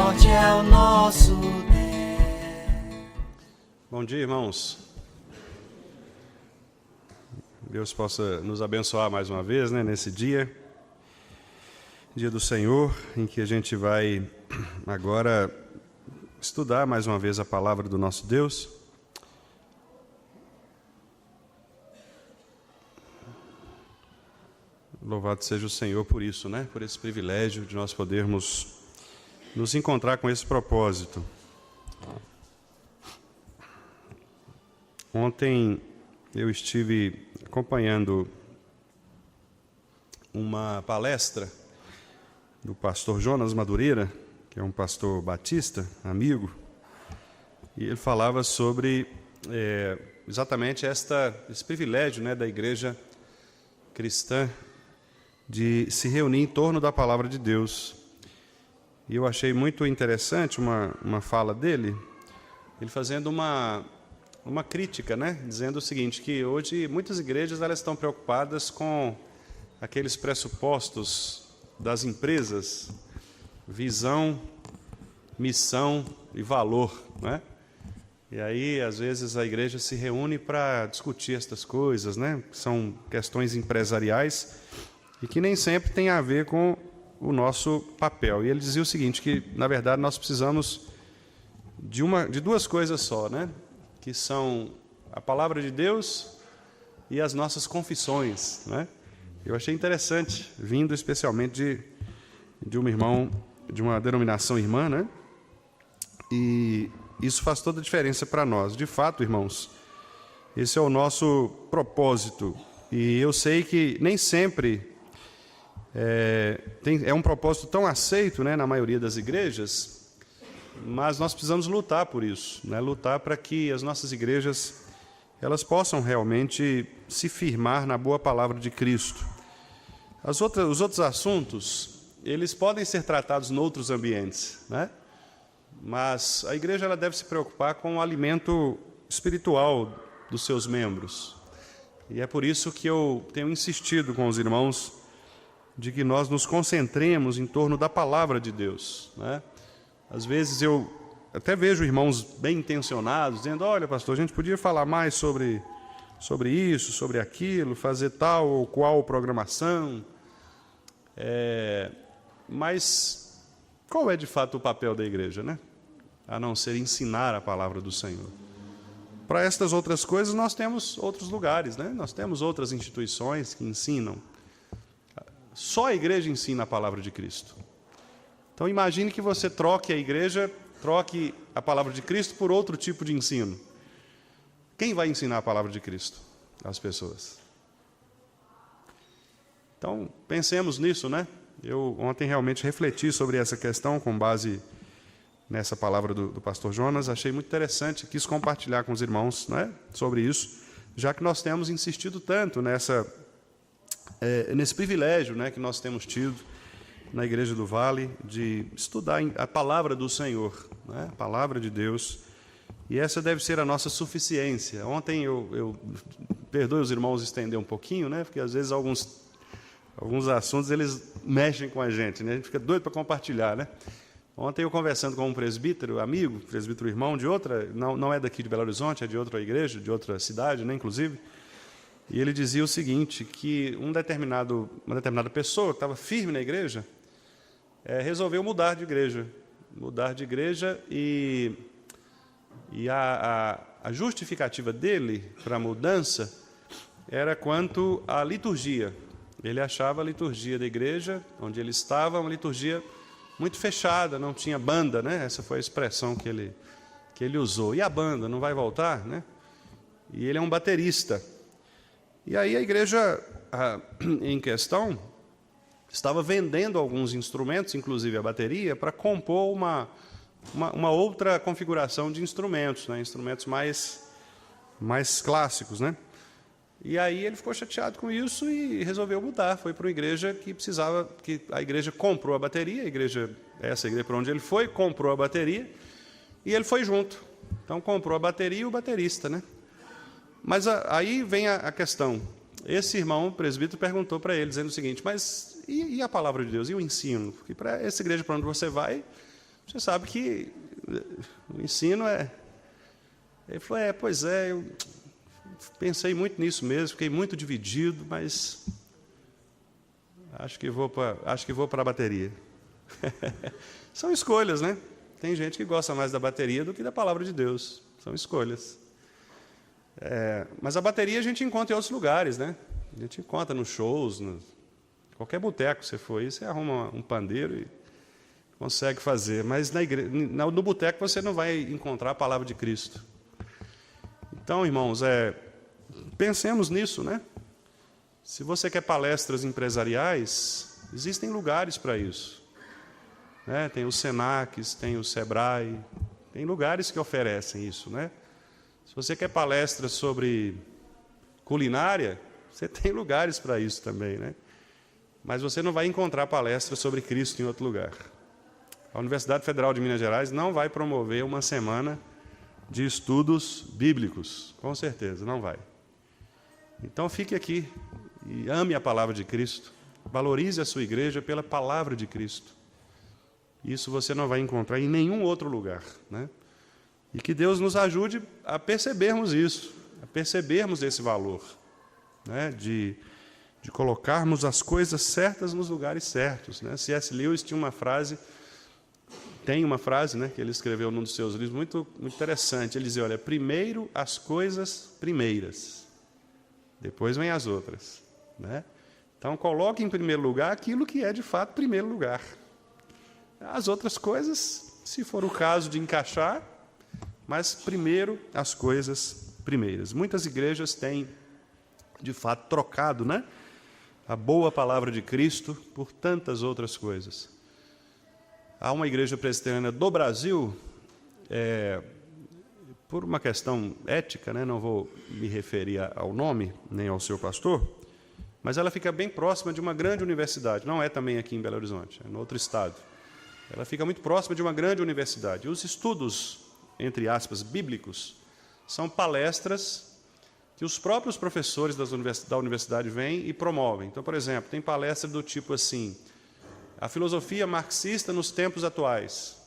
forte é o nosso Deus. Bom dia, irmãos. Deus possa nos abençoar mais uma vez, nesse dia do Senhor, em que a gente vai agora estudar mais uma vez a palavra do nosso Deus. Louvado seja o Senhor por isso, por esse privilégio de nós podermos nos encontrar com esse propósito. Ontem eu estive acompanhando uma palestra do pastor Jonas Madureira, que é um pastor batista, amigo, e ele falava sobre exatamente esse privilégio da igreja cristã de se reunir em torno da palavra de Deus. E eu achei muito interessante uma fala dele, ele fazendo uma crítica, dizendo o seguinte, que hoje muitas igrejas elas estão preocupadas com aqueles pressupostos das empresas, visão, missão e valor, E aí, às vezes, a igreja se reúne para discutir estas coisas, que são questões empresariais e que nem sempre tem a ver com o nosso papel. E ele dizia o seguinte, que, na verdade, nós precisamos de duas coisas só, que são a palavra de Deus e as nossas confissões, Eu achei interessante, vindo especialmente de um irmão, de uma denominação irmã, E isso faz toda a diferença para nós. De fato, irmãos, esse é o nosso propósito. E eu sei que nem sempre é um propósito tão aceito, na maioria das igrejas, mas nós precisamos lutar por isso, lutar para que as nossas igrejas elas possam realmente se firmar na boa palavra de Cristo. Os outros assuntos, eles podem ser tratados em outros ambientes, mas a igreja ela deve se preocupar com o alimento espiritual dos seus membros. E é por isso que eu tenho insistido com os irmãos de que nós nos concentremos em torno da palavra de Deus, Às vezes eu até vejo irmãos bem intencionados, dizendo, olha, pastor, a gente podia falar mais sobre isso, sobre aquilo, fazer tal ou qual programação. Mas qual é de fato o papel da igreja, A não ser ensinar a palavra do Senhor. Para estas outras coisas nós temos outros lugares, Nós temos outras instituições que ensinam. Só a igreja ensina a palavra de Cristo. Então imagine que você troque a palavra de Cristo por outro tipo de ensino. Quem vai ensinar a palavra de Cristo? As pessoas. Então pensemos nisso, Eu ontem realmente refleti sobre essa questão com base nessa palavra do pastor Jonas. Achei muito interessante, quis compartilhar com os irmãos, sobre isso, já que nós temos insistido tanto nesse privilégio, que nós temos tido na Igreja do Vale de estudar a palavra do Senhor, a palavra de Deus, e essa deve ser a nossa suficiência. Ontem eu perdoe os irmãos estender um pouquinho, porque às vezes alguns assuntos eles mexem com a gente fica doido para compartilhar, Ontem eu conversando com um presbítero, amigo, presbítero irmão de outra, não é daqui de Belo Horizonte, é de outra igreja, de outra cidade, inclusive, e ele dizia o seguinte, que uma determinada pessoa que estava firme na igreja, resolveu mudar de igreja e a justificativa dele para a mudança era quanto à liturgia. Ele achava a liturgia da igreja, onde ele estava, uma liturgia muito fechada, não tinha banda, Essa foi a expressão que ele usou. E a banda, não vai voltar, E ele é um baterista. E aí a igreja em questão estava vendendo alguns instrumentos, inclusive a bateria, para compor uma outra configuração de instrumentos, instrumentos mais clássicos, E aí ele ficou chateado com isso e resolveu mudar. Foi para uma igreja que a igreja comprou a bateria, essa igreja para onde ele foi, comprou a bateria, e ele foi junto. Então comprou a bateria e o baterista, Mas aí vem a questão. Esse irmão, o presbítero, perguntou para ele, dizendo o seguinte, mas e a palavra de Deus, e o ensino? Porque para essa igreja para onde você vai, Você sabe que o ensino é... Ele falou, pois é, eu pensei muito nisso mesmo, fiquei muito dividido, mas acho que vou para a bateria. São escolhas, né? Tem gente que gosta mais da bateria do que da palavra de Deus. São escolhas. Mas a bateria a gente encontra em outros lugares, né? A gente encontra nos shows, qualquer boteco que você for aí, você arruma um pandeiro e consegue fazer. Mas no boteco você não vai encontrar a palavra de Cristo. Então, irmãos, pensemos nisso, né? Se você quer palestras empresariais, existem lugares para isso. Né? Tem os Senacs, tem o Sebrae, tem lugares que oferecem isso, né? Se você quer palestras sobre culinária, você tem lugares para isso também, né? Mas você não vai encontrar palestras sobre Cristo em outro lugar. A Universidade Federal de Minas Gerais não vai promover uma semana de estudos bíblicos, com certeza, não vai. Então fique aqui e ame a palavra de Cristo, valorize a sua igreja pela palavra de Cristo. Isso você não vai encontrar em nenhum outro lugar, né? E que Deus nos ajude a percebermos isso, a percebermos esse valor, né? De colocarmos as coisas certas nos lugares certos, né? C.S. Lewis tem uma frase, né, que ele escreveu num dos seus livros, muito, muito interessante. Ele dizia, olha, primeiro as coisas primeiras, depois vem as outras, né? Então, coloque em primeiro lugar aquilo que é, de fato, primeiro lugar. As outras coisas, se for o caso de encaixar, mas primeiro as coisas primeiras. Muitas igrejas têm, de fato, trocado, né, a boa palavra de Cristo por tantas outras coisas. Há uma igreja presbiteriana do Brasil, por uma questão ética, né, não vou me referir ao nome, nem ao seu pastor, mas ela fica bem próxima de uma grande universidade. Não é também aqui em Belo Horizonte, é em outro estado. Ela fica muito próxima de uma grande universidade. E os estudos, entre aspas, bíblicos, são palestras que os próprios professores da universidade vêm e promovem. Então, por exemplo, tem palestra do tipo assim, a filosofia marxista nos tempos atuais.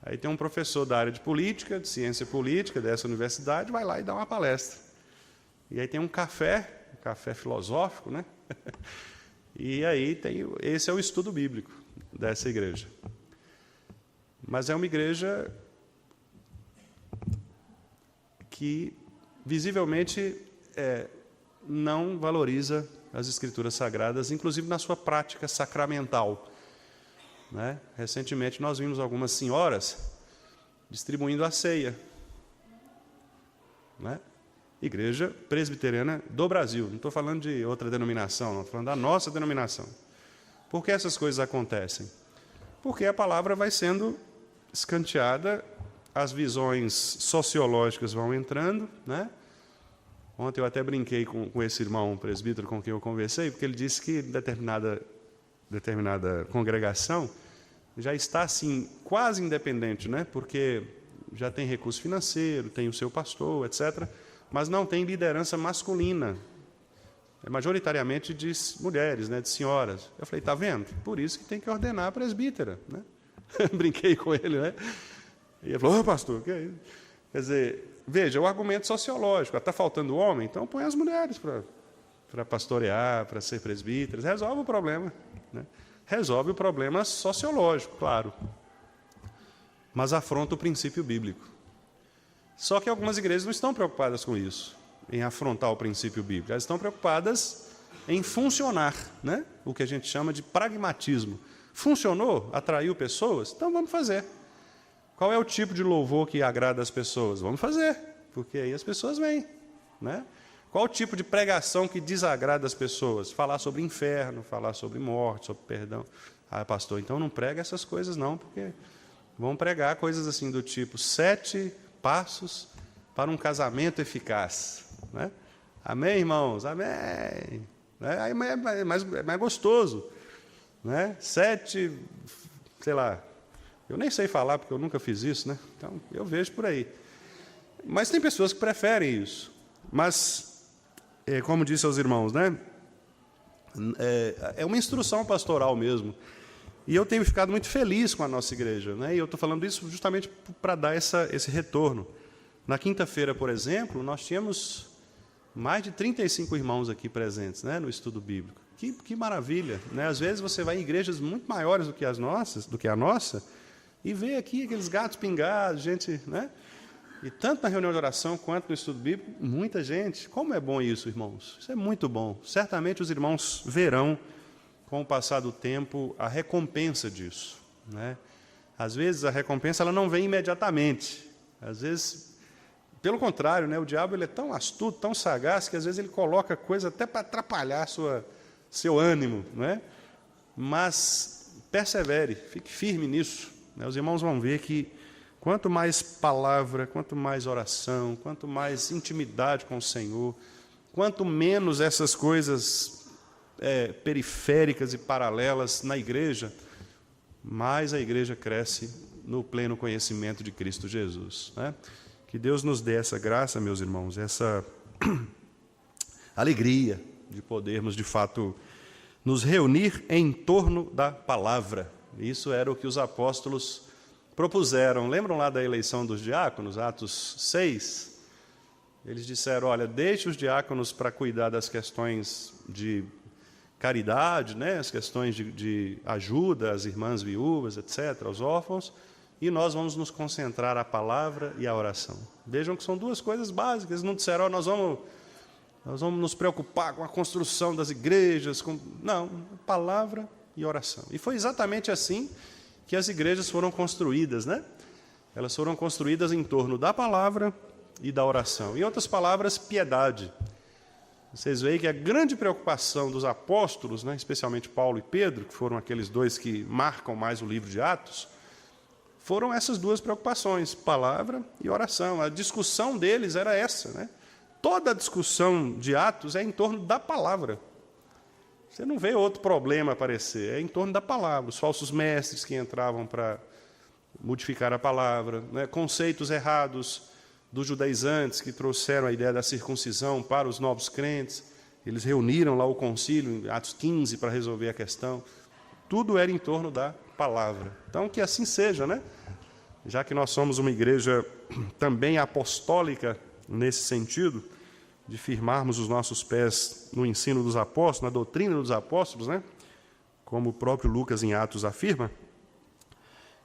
Aí tem um professor da área de política, de ciência política, dessa universidade, vai lá e dá uma palestra. E aí tem um café filosófico, né? E aí esse é o estudo bíblico dessa igreja. Mas é uma igreja que visivelmente não valoriza as Escrituras Sagradas, inclusive na sua prática sacramental, né? Recentemente nós vimos algumas senhoras distribuindo a ceia, né? Igreja Presbiteriana do Brasil, não estou falando de outra denominação, não, estou falando da nossa denominação. Por que essas coisas acontecem? Porque a palavra vai sendo escanteada, as visões sociológicas vão entrando, né? Ontem eu até brinquei com esse irmão presbítero com quem eu conversei, porque ele disse que determinada congregação já está assim quase independente, né? Porque já tem recurso financeiro, tem o seu pastor, etc., mas não tem liderança masculina. É majoritariamente de mulheres, né? De senhoras. Eu falei, está vendo? Por isso que tem que ordenar a presbítera, né? Brinquei com ele, né? E ele falou, pastor, que é isso? Quer dizer, veja, o argumento sociológico, está faltando homem, então põe as mulheres para pastorear, para ser presbíteras, resolve o problema, né? Resolve o problema sociológico, claro, mas afronta o princípio bíblico. Só que algumas igrejas não estão preocupadas com isso, em afrontar o princípio bíblico, elas estão preocupadas em funcionar, né? O que a gente chama de pragmatismo. Funcionou? Atraiu pessoas? Então vamos fazer. Qual é o tipo de louvor que agrada as pessoas? Vamos fazer, porque aí as pessoas vêm, né? Qual o tipo de pregação que desagrada as pessoas? Falar sobre inferno, falar sobre morte, sobre perdão. Ah, pastor, então não prega essas coisas não, porque vão pregar coisas assim do tipo 7 passos para um casamento eficaz, né? Amém, irmãos? Amém. Né? Aí é mais gostoso, né? 7, sei lá, eu nem sei falar porque eu nunca fiz isso, né? Então eu vejo por aí. Mas tem pessoas que preferem isso. Mas, como disse aos irmãos, né? É uma instrução pastoral mesmo. E eu tenho ficado muito feliz com a nossa igreja, né? E eu estou falando isso justamente para dar esse retorno. Na quinta-feira, por exemplo, nós tínhamos mais de 35 irmãos aqui presentes, né, no estudo bíblico. Que maravilha, né? Às vezes você vai em igrejas muito maiores do que a nossa, e vê aqui aqueles gatos pingados, gente, né? E tanto na reunião de oração quanto no estudo bíblico, muita gente. Como é bom isso, irmãos? Isso é muito bom. Certamente os irmãos verão, com o passar do tempo, a recompensa disso, né? Às vezes a recompensa ela não vem imediatamente. Às vezes, pelo contrário, né? O diabo ele é tão astuto, tão sagaz, que às vezes ele coloca coisa até para atrapalhar seu ânimo, né? Mas persevere, fique firme nisso, né? Os irmãos vão ver que quanto mais palavra, quanto mais oração, quanto mais intimidade com o Senhor, quanto menos essas coisas periféricas e paralelas na igreja, mais a igreja cresce no pleno conhecimento de Cristo Jesus, né? Que Deus nos dê essa graça, meus irmãos, essa alegria de podermos, de fato, nos reunir em torno da palavra. Isso era o que os apóstolos propuseram. Lembram lá da eleição dos diáconos, Atos 6? Eles disseram, olha, deixe os diáconos para cuidar das questões de caridade, né? As questões de ajuda às irmãs viúvas, etc., aos órfãos, e nós vamos nos concentrar a palavra e a oração. Vejam que são duas coisas básicas. Eles não disseram, oh, nós vamos nos preocupar com a construção das igrejas. Não, palavra e oração. E foi exatamente assim que as igrejas foram construídas, né? Elas foram construídas em torno da palavra e da oração. Em outras palavras, piedade. Vocês veem que a grande preocupação dos apóstolos, né, especialmente Paulo e Pedro, que foram aqueles dois que marcam mais o livro de Atos, foram essas duas preocupações, palavra e oração. A discussão deles era essa, né? Toda a discussão de Atos é em torno da palavra. Você não vê outro problema aparecer, é em torno da palavra. Os falsos mestres que entravam para modificar a palavra, né? Conceitos errados dos judaizantes que trouxeram a ideia da circuncisão para os novos crentes. Eles reuniram lá o concílio, em Atos 15, para resolver a questão. Tudo era em torno da palavra. Então, que assim seja, né? Já que nós somos uma igreja também apostólica nesse sentido, de firmarmos os nossos pés no ensino dos apóstolos, na doutrina dos apóstolos, né? Como o próprio Lucas em Atos afirma,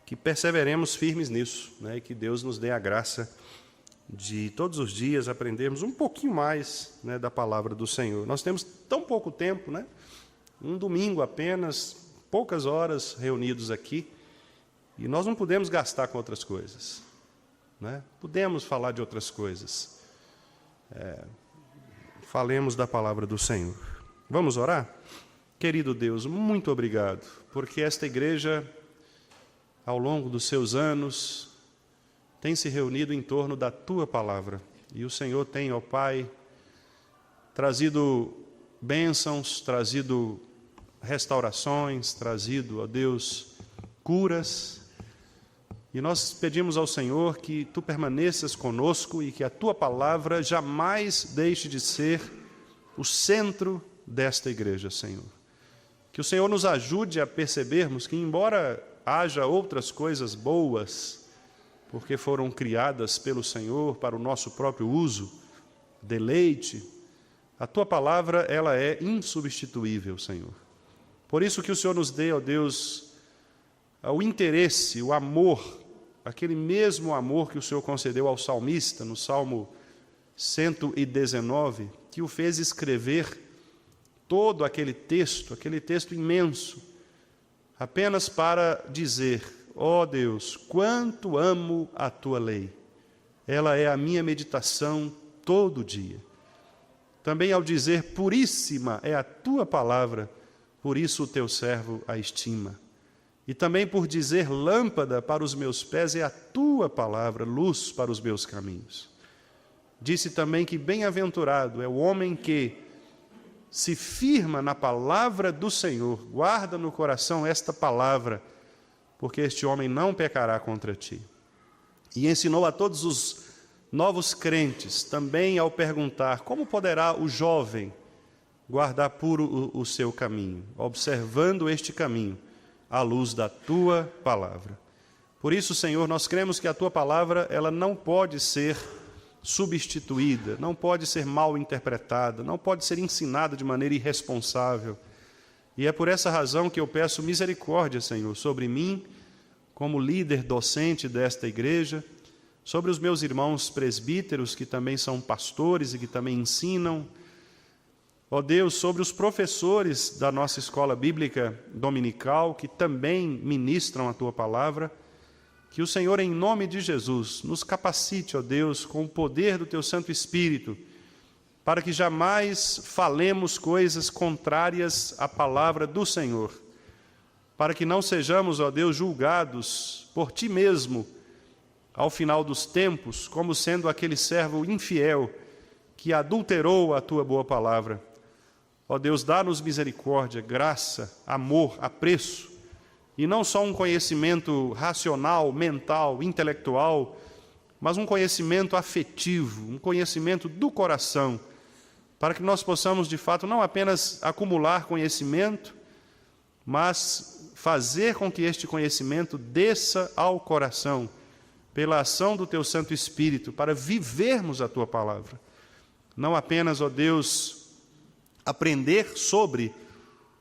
que perseveremos firmes nisso, né? E que Deus nos dê a graça de todos os dias aprendermos um pouquinho mais, né, da palavra do Senhor. Nós temos tão pouco tempo, né? Um domingo apenas, poucas horas reunidos aqui, e nós não podemos gastar com outras coisas, né? Podemos falar de outras coisas. Falemos da palavra do Senhor. Vamos orar? Querido Deus, muito obrigado, porque esta igreja, ao longo dos seus anos, tem se reunido em torno da Tua palavra. E o Senhor tem, ó Pai, trazido bênçãos, trazido restaurações, trazido, ó Deus, curas. E nós pedimos ao Senhor que Tu permaneças conosco e que a Tua palavra jamais deixe de ser o centro desta igreja, Senhor. Que o Senhor nos ajude a percebermos que, embora haja outras coisas boas, porque foram criadas pelo Senhor para o nosso próprio uso, deleite, a Tua palavra, ela é insubstituível, Senhor. Por isso que o Senhor nos dê, ó Deus, o interesse, o amor, aquele mesmo amor que o Senhor concedeu ao salmista, no Salmo 119, que o fez escrever todo aquele texto imenso, apenas para dizer, ó Deus, quanto amo a Tua lei. Ela é a minha meditação todo dia. Também ao dizer, puríssima é a Tua palavra, por isso o Teu servo a estima. E também por dizer, lâmpada para os meus pés é a Tua palavra, luz para os meus caminhos. Disse também que bem-aventurado é o homem que se firma na palavra do Senhor, guarda no coração esta palavra, porque este homem não pecará contra Ti. E ensinou a todos os novos crentes, também ao perguntar, como poderá o jovem guardar puro o seu caminho? Observando este caminho, à luz da tua palavra. Por isso, Senhor, nós cremos que a tua palavra ela não pode ser substituída, não pode ser mal interpretada, não pode ser ensinada de maneira irresponsável. E é por essa razão que eu peço misericórdia, Senhor, sobre mim, como líder docente desta igreja, sobre os meus irmãos presbíteros, que também são pastores e que também ensinam, ó Deus, sobre os professores da nossa escola bíblica dominical, que também ministram a tua palavra, que o Senhor, em nome de Jesus, nos capacite, ó Deus, com o poder do teu Santo Espírito, para que jamais falemos coisas contrárias à palavra do Senhor, para que não sejamos, ó Deus, julgados por ti mesmo, ao final dos tempos, como sendo aquele servo infiel que adulterou a tua boa palavra. Ó Deus, dá-nos misericórdia, graça, amor, apreço, e não só um conhecimento racional, mental, intelectual, mas um conhecimento afetivo, um conhecimento do coração, para que nós possamos, de fato, não apenas acumular conhecimento, mas fazer com que este conhecimento desça ao coração, pela ação do teu Santo Espírito, para vivermos a tua palavra. Não apenas, ó Deus, aprender sobre,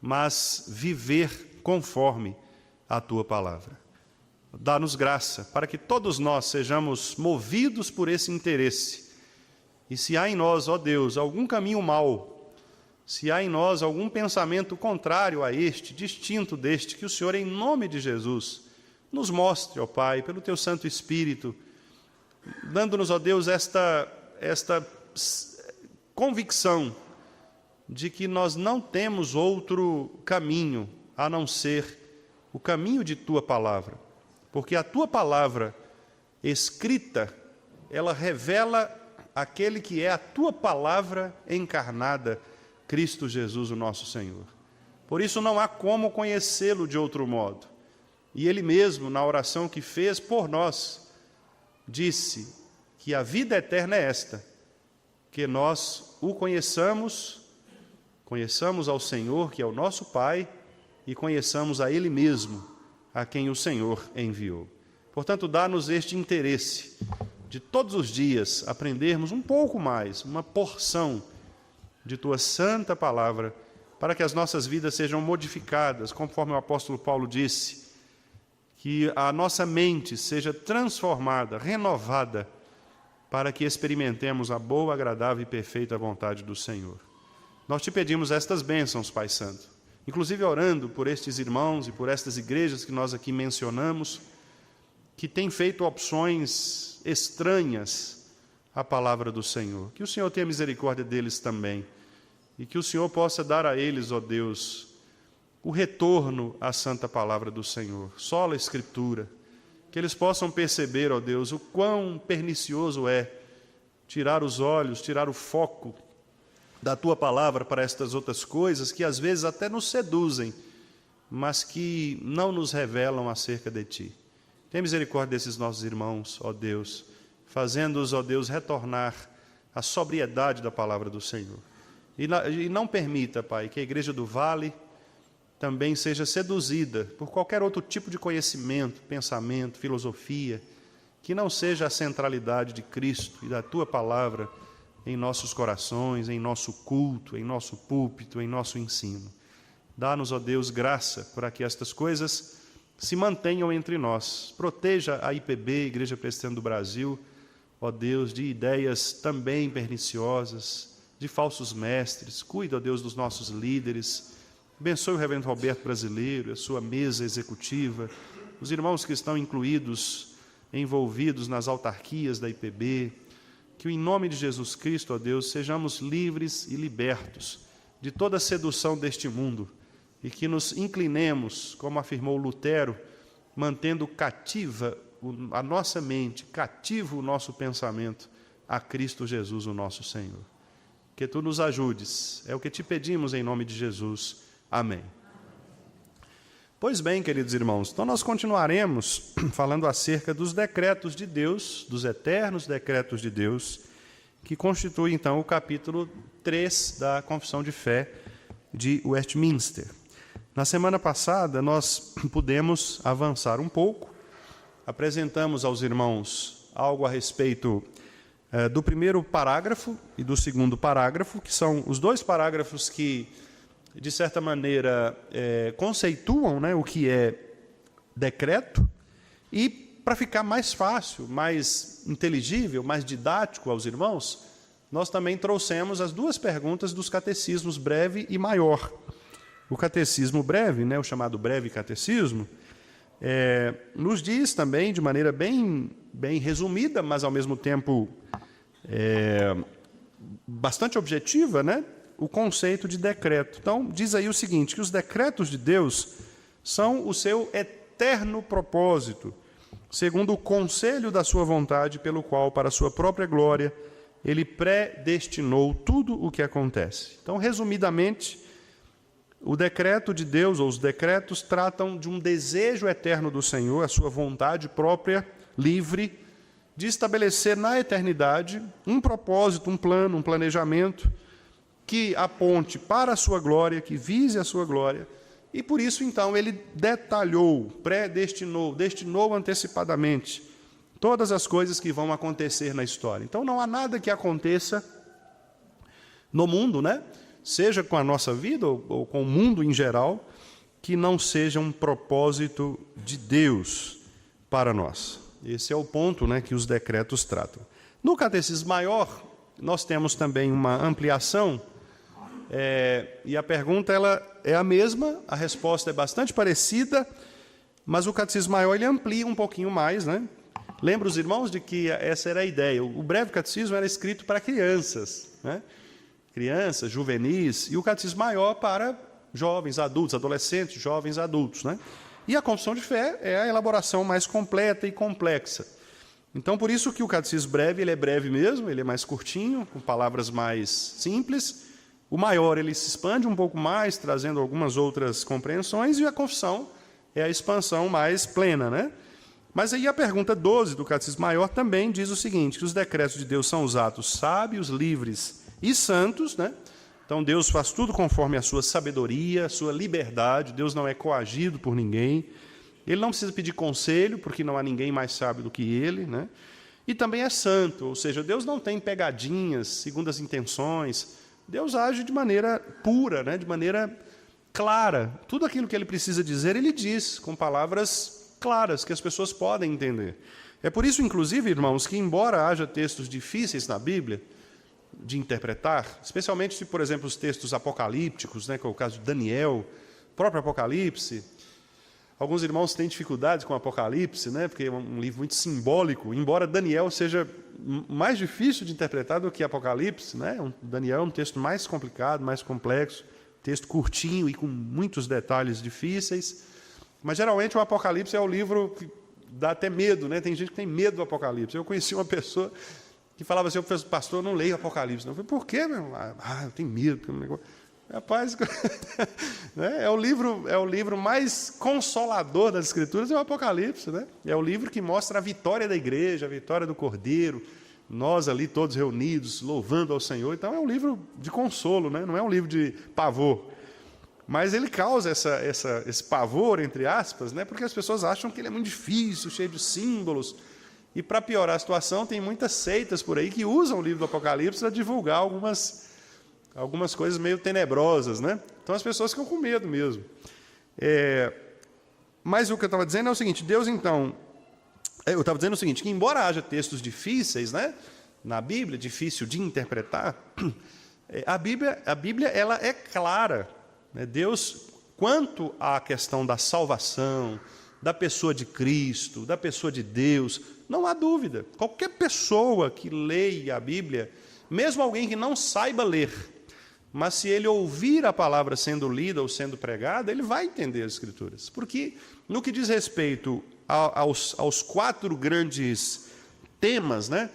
mas viver conforme a tua palavra. Dá-nos graça para que todos nós sejamos movidos por esse interesse. E se há em nós, ó Deus, algum caminho mau, se há em nós algum pensamento contrário a este, distinto deste, que o Senhor, em nome de Jesus, nos mostre, ó Pai, pelo teu Santo Espírito, dando-nos, ó Deus, esta convicção de que nós não temos outro caminho a não ser o caminho de tua palavra, porque a tua palavra escrita, ela revela aquele que é a tua palavra encarnada, Cristo Jesus, o nosso Senhor. Por isso não há como conhecê-lo de outro modo. E ele mesmo, na oração que fez por nós, disse que a vida eterna é esta, que nós o conheçamos ao Senhor, que é o nosso Pai, e conheçamos a Ele mesmo, a quem o Senhor enviou. Portanto, dá-nos este interesse de todos os dias aprendermos um pouco mais, uma porção de Tua santa palavra, para que as nossas vidas sejam modificadas, conforme o apóstolo Paulo disse, que a nossa mente seja transformada, renovada, para que experimentemos a boa, agradável e perfeita vontade do Senhor. Nós te pedimos estas bênçãos, Pai Santo, inclusive orando por estes irmãos e por estas igrejas que nós aqui mencionamos, que têm feito opções estranhas à palavra do Senhor. Que o Senhor tenha misericórdia deles também, e que o Senhor possa dar a eles, ó Deus, o retorno à santa palavra do Senhor, sola Escritura, que eles possam perceber, ó Deus, o quão pernicioso é tirar os olhos, tirar o foco da tua palavra para estas outras coisas que às vezes até nos seduzem, mas que não nos revelam acerca de ti. Tem misericórdia desses nossos irmãos, ó Deus, fazendo-os, ó Deus, retornar à sobriedade da palavra do Senhor. E não permita, Pai, que a Igreja do Vale também seja seduzida por qualquer outro tipo de conhecimento, pensamento, filosofia, que não seja a centralidade de Cristo e da tua palavra em nossos corações, em nosso culto, em nosso púlpito, em nosso ensino. Dá-nos, ó Deus, graça para que estas coisas se mantenham entre nós. Proteja a IPB, Igreja Presbiteriana do Brasil, ó Deus, de ideias também perniciosas, de falsos mestres. Cuida, ó Deus, dos nossos líderes. Abençoe o reverendo Roberto Brasileiro, a sua mesa executiva, os irmãos que estão envolvidos nas autarquias da IPB, que em nome de Jesus Cristo, ó Deus, sejamos livres e libertos de toda a sedução deste mundo e que nos inclinemos, como afirmou Lutero, mantendo cativa a nossa mente, cativo o nosso pensamento a Cristo Jesus, o nosso Senhor. Que Tu nos ajudes, é o que Te pedimos em nome de Jesus. Amém. Pois bem, queridos irmãos, então nós continuaremos falando acerca dos decretos de Deus, dos eternos decretos de Deus, que constitui então o capítulo 3 da Confissão de Fé de Westminster. Na semana passada, nós pudemos avançar um pouco, apresentamos aos irmãos algo a respeito do primeiro parágrafo e do segundo parágrafo, que são os dois parágrafos que, de certa maneira, conceituam, né, o que é decreto, e para ficar mais fácil, mais inteligível, mais didático aos irmãos, nós também trouxemos as duas perguntas dos catecismos breve e maior. O catecismo breve, né, o chamado breve catecismo, nos diz também, de maneira bem resumida, mas ao mesmo tempo bastante objetiva, né, o conceito de decreto. Então, diz aí o seguinte, que os decretos de Deus são o seu eterno propósito, segundo o conselho da sua vontade, pelo qual, para a sua própria glória, ele predestinou tudo o que acontece. Então, resumidamente, o decreto de Deus, ou os decretos, tratam de um desejo eterno do Senhor, a sua vontade própria, livre, de estabelecer na eternidade um propósito, um plano, um planejamento que aponte para a sua glória, que vise a sua glória, e por isso, então, ele detalhou, predestinou, destinou antecipadamente todas as coisas que vão acontecer na história. Então, não há nada que aconteça no mundo, né? Seja com a nossa vida ou com o mundo em geral, que não seja um propósito de Deus para nós. Esse é o ponto, né, que os decretos tratam. No Catecismo Maior, nós temos também uma ampliação, e a pergunta ela é a mesma, a resposta é bastante parecida, mas o Catecismo Maior ele amplia um pouquinho mais, né? Lembra os irmãos de que essa era a ideia. O breve catecismo era escrito para crianças, né? Crianças, juvenis, e o catecismo maior para jovens, adultos, adolescentes, jovens, adultos, né? E a confissão de fé é a elaboração mais completa e complexa. Então, por isso que o catecismo breve, ele é breve mesmo, ele é mais curtinho, com palavras mais simples. O maior, ele se expande um pouco mais, trazendo algumas outras compreensões, e a confissão é a expansão mais plena, né? Mas aí a pergunta 12 do Catecismo Maior também diz o seguinte, que os decretos de Deus são os atos sábios, livres e santos, né? Então Deus faz tudo conforme a sua sabedoria, a sua liberdade, Deus não é coagido por ninguém, ele não precisa pedir conselho, porque não há ninguém mais sábio do que ele, né? E também é santo, ou seja, Deus não tem pegadinhas, segundo as intenções, Deus age de maneira pura, né? De maneira clara, tudo aquilo que ele precisa dizer, ele diz, com palavras claras, que as pessoas podem entender. É por isso, inclusive, irmãos, que embora haja textos difíceis na Bíblia de interpretar, especialmente, se, por exemplo, os textos apocalípticos, né, que é o caso de Daniel, próprio Apocalipse, alguns irmãos têm dificuldades com o Apocalipse, né, porque é um livro muito simbólico, embora Daniel seja mais difícil de interpretar do que Apocalipse, né, Daniel é um texto mais complicado, mais complexo, texto curtinho e com muitos detalhes difíceis. Mas, geralmente, o Apocalipse é o livro que dá até medo, né? Tem gente que tem medo do Apocalipse. Eu conheci uma pessoa que falava assim, pastor, eu não leio Apocalipse. Eu falei, por quê, meu irmão? Eu tenho medo. Rapaz, né? É o livro mais consolador das Escrituras, é o Apocalipse, né? É o livro que mostra a vitória da igreja, a vitória do Cordeiro, nós ali todos reunidos, louvando ao Senhor. Então, é um livro de consolo, né? Não é um livro de pavor. Mas ele causa esse pavor, entre aspas, né? Porque as pessoas acham que ele é muito difícil, cheio de símbolos. E, para piorar a situação, tem muitas seitas por aí que usam o livro do Apocalipse para divulgar algumas coisas meio tenebrosas, né? Então, as pessoas ficam com medo mesmo. Mas o que eu estava dizendo é o seguinte, Deus, então... Eu estava dizendo o seguinte, que embora haja textos difíceis, né, na Bíblia, difícil de interpretar, a Bíblia ela é clara. Deus, quanto à questão da salvação, da pessoa de Cristo, da pessoa de Deus, não há dúvida. Qualquer pessoa que leia a Bíblia, mesmo alguém que não saiba ler, mas se ele ouvir a palavra sendo lida ou sendo pregada, ele vai entender as Escrituras. Porque, no que diz respeito aos 4 grandes temas, né?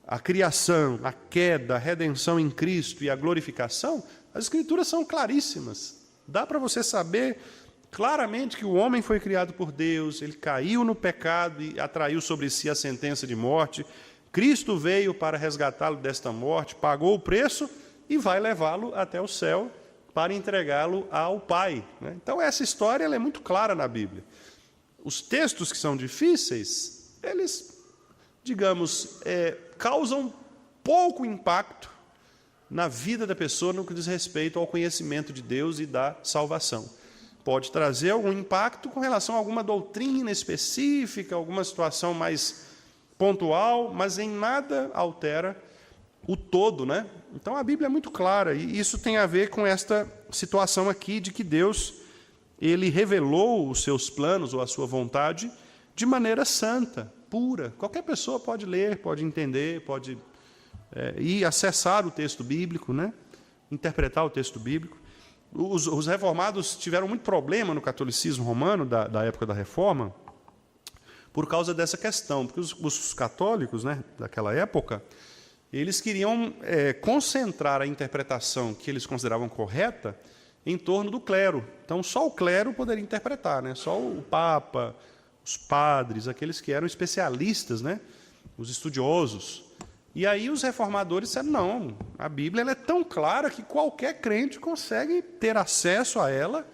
A criação, a queda, a redenção em Cristo e a glorificação, as Escrituras são claríssimas. Dá para você saber claramente que o homem foi criado por Deus, ele caiu no pecado e atraiu sobre si a sentença de morte. Cristo veio para resgatá-lo desta morte, pagou o preço e vai levá-lo até o céu para entregá-lo ao Pai. Né? Então, essa história ela é muito clara na Bíblia. Os textos que são difíceis, eles, digamos, causam pouco impacto na vida da pessoa no que diz respeito ao conhecimento de Deus e da salvação. Pode trazer algum impacto com relação a alguma doutrina específica, alguma situação mais pontual, mas em nada altera o todo, né? Então a Bíblia é muito clara, e isso tem a ver com esta situação aqui de que Deus, ele revelou os seus planos ou a sua vontade de maneira santa, pura. Qualquer pessoa pode ler, pode entender, pode ir acessar o texto bíblico, né? Interpretar o texto bíblico. Os reformados tiveram muito problema no catolicismo romano da época da Reforma por causa dessa questão, porque os católicos, né, daquela época, eles queriam concentrar a interpretação que eles consideravam correta em torno do clero. Então, só o clero poderia interpretar, né? Só o Papa, os padres, aqueles que eram especialistas, né? Os estudiosos. E aí os reformadores disseram, não, a Bíblia ela é tão clara que qualquer crente consegue ter acesso a ela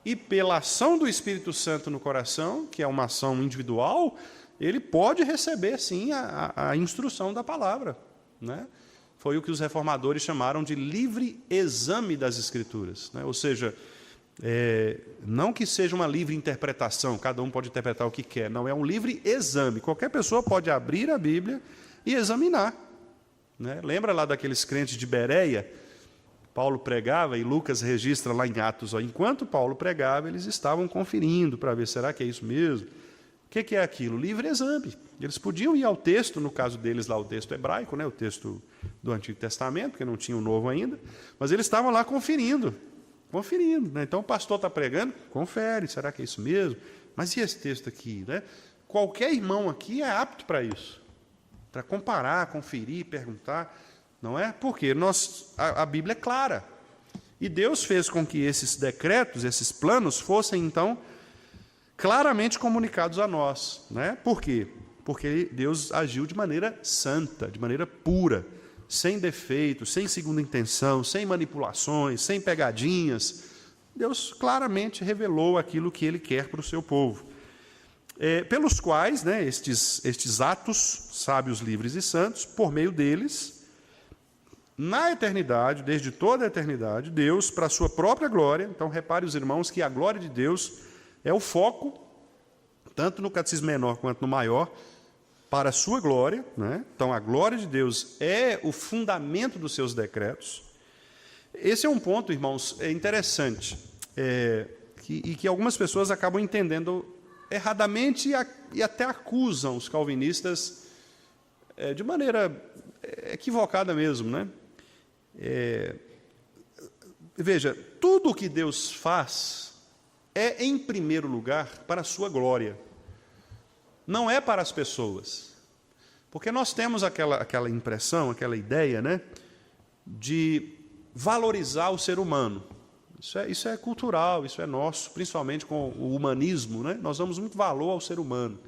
e, pela ação do Espírito Santo no coração, que é uma ação individual, ele pode receber, sim, a instrução da palavra. Né? Foi o que os reformadores chamaram de livre exame das Escrituras. Né? Ou seja, não que seja uma livre interpretação, cada um pode interpretar o que quer, não, é um livre exame. Qualquer pessoa pode abrir a Bíblia e examinar. Né? Lembra lá daqueles crentes de Bereia? Paulo pregava, e Lucas registra lá em Atos, enquanto Paulo pregava, eles estavam conferindo para ver, será que é isso mesmo? O que é aquilo? Livre exame. Eles podiam ir ao texto, no caso deles lá o texto hebraico, né, o texto do Antigo Testamento, porque não tinha o Novo ainda, mas eles estavam lá conferindo. Né? Então o pastor está pregando, confere, será que é isso mesmo? Mas e esse texto aqui? Né? Qualquer irmão aqui é apto para isso, para comparar, conferir, perguntar, não é? Porque a Bíblia é clara. E Deus fez com que esses decretos, esses planos, fossem, então, claramente comunicados a nós. Né? Por quê? Porque Deus agiu de maneira santa, de maneira pura, sem defeitos, sem segunda intenção, sem manipulações, sem pegadinhas. Deus claramente revelou aquilo que Ele quer para o seu povo. Pelos quais, né, estes atos, sábios, livres e santos, por meio deles, na eternidade, desde toda a eternidade, Deus, para a sua própria glória, então repare os irmãos que a glória de Deus é o foco, tanto no catecismo menor quanto no maior, para a sua glória, né? Então a glória de Deus é o fundamento dos seus decretos. Esse é um ponto, irmãos, interessante, que algumas pessoas acabam entendendo erradamente e até acusam os calvinistas de maneira equivocada mesmo, né? Veja, tudo o que Deus faz é, em primeiro lugar, para a sua glória. Não é para as pessoas. Porque nós temos aquela impressão, aquela ideia, né, de valorizar o ser humano. Isso é cultural, isso é nosso, principalmente com o humanismo, né? Nós damos muito valor ao ser humano.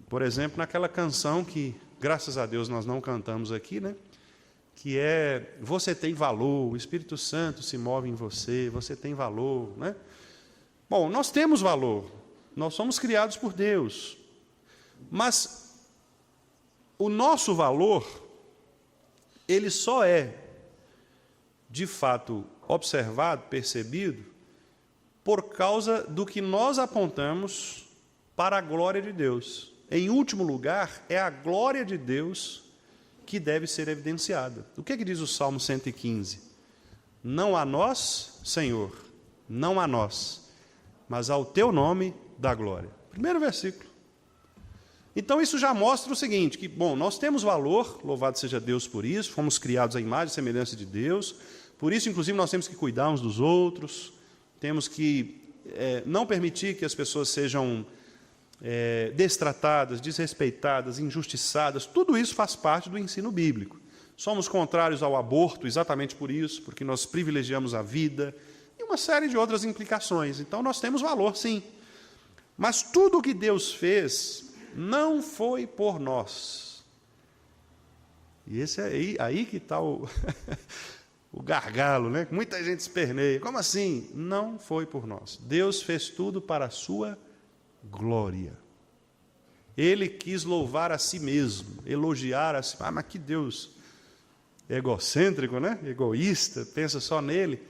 Por exemplo, naquela canção que, graças a Deus, nós não cantamos aqui, né? Que é, você tem valor, o Espírito Santo se move em você, você tem valor, né? Bom, nós temos valor, nós somos criados por Deus, mas o nosso valor, ele só é, de fato, observado, percebido, por causa do que nós apontamos para a glória de Deus. Em último lugar, é a glória de Deus que deve ser evidenciada. O que diz o Salmo 115? Não a nós, Senhor, não a nós, mas ao teu nome dá glória. Primeiro versículo. Então isso já mostra o seguinte, que, bom, nós temos valor, louvado seja Deus por isso, fomos criados à imagem e semelhança de Deus, por isso, inclusive, nós temos que cuidar uns dos outros, temos que não permitir que as pessoas sejam destratadas, desrespeitadas, injustiçadas. Tudo isso faz parte do ensino bíblico. Somos contrários ao aborto exatamente por isso, porque nós privilegiamos a vida e uma série de outras implicações. Então, nós temos valor, sim. Mas tudo o que Deus fez não foi por nós. E esse é aí que está o gargalo, né? Muita gente esperneia. Como assim? Não foi por nós. Deus fez tudo para a sua glória. Ele quis louvar a si mesmo, elogiar a si. Mas que Deus egocêntrico, né? Egoísta, pensa só nele.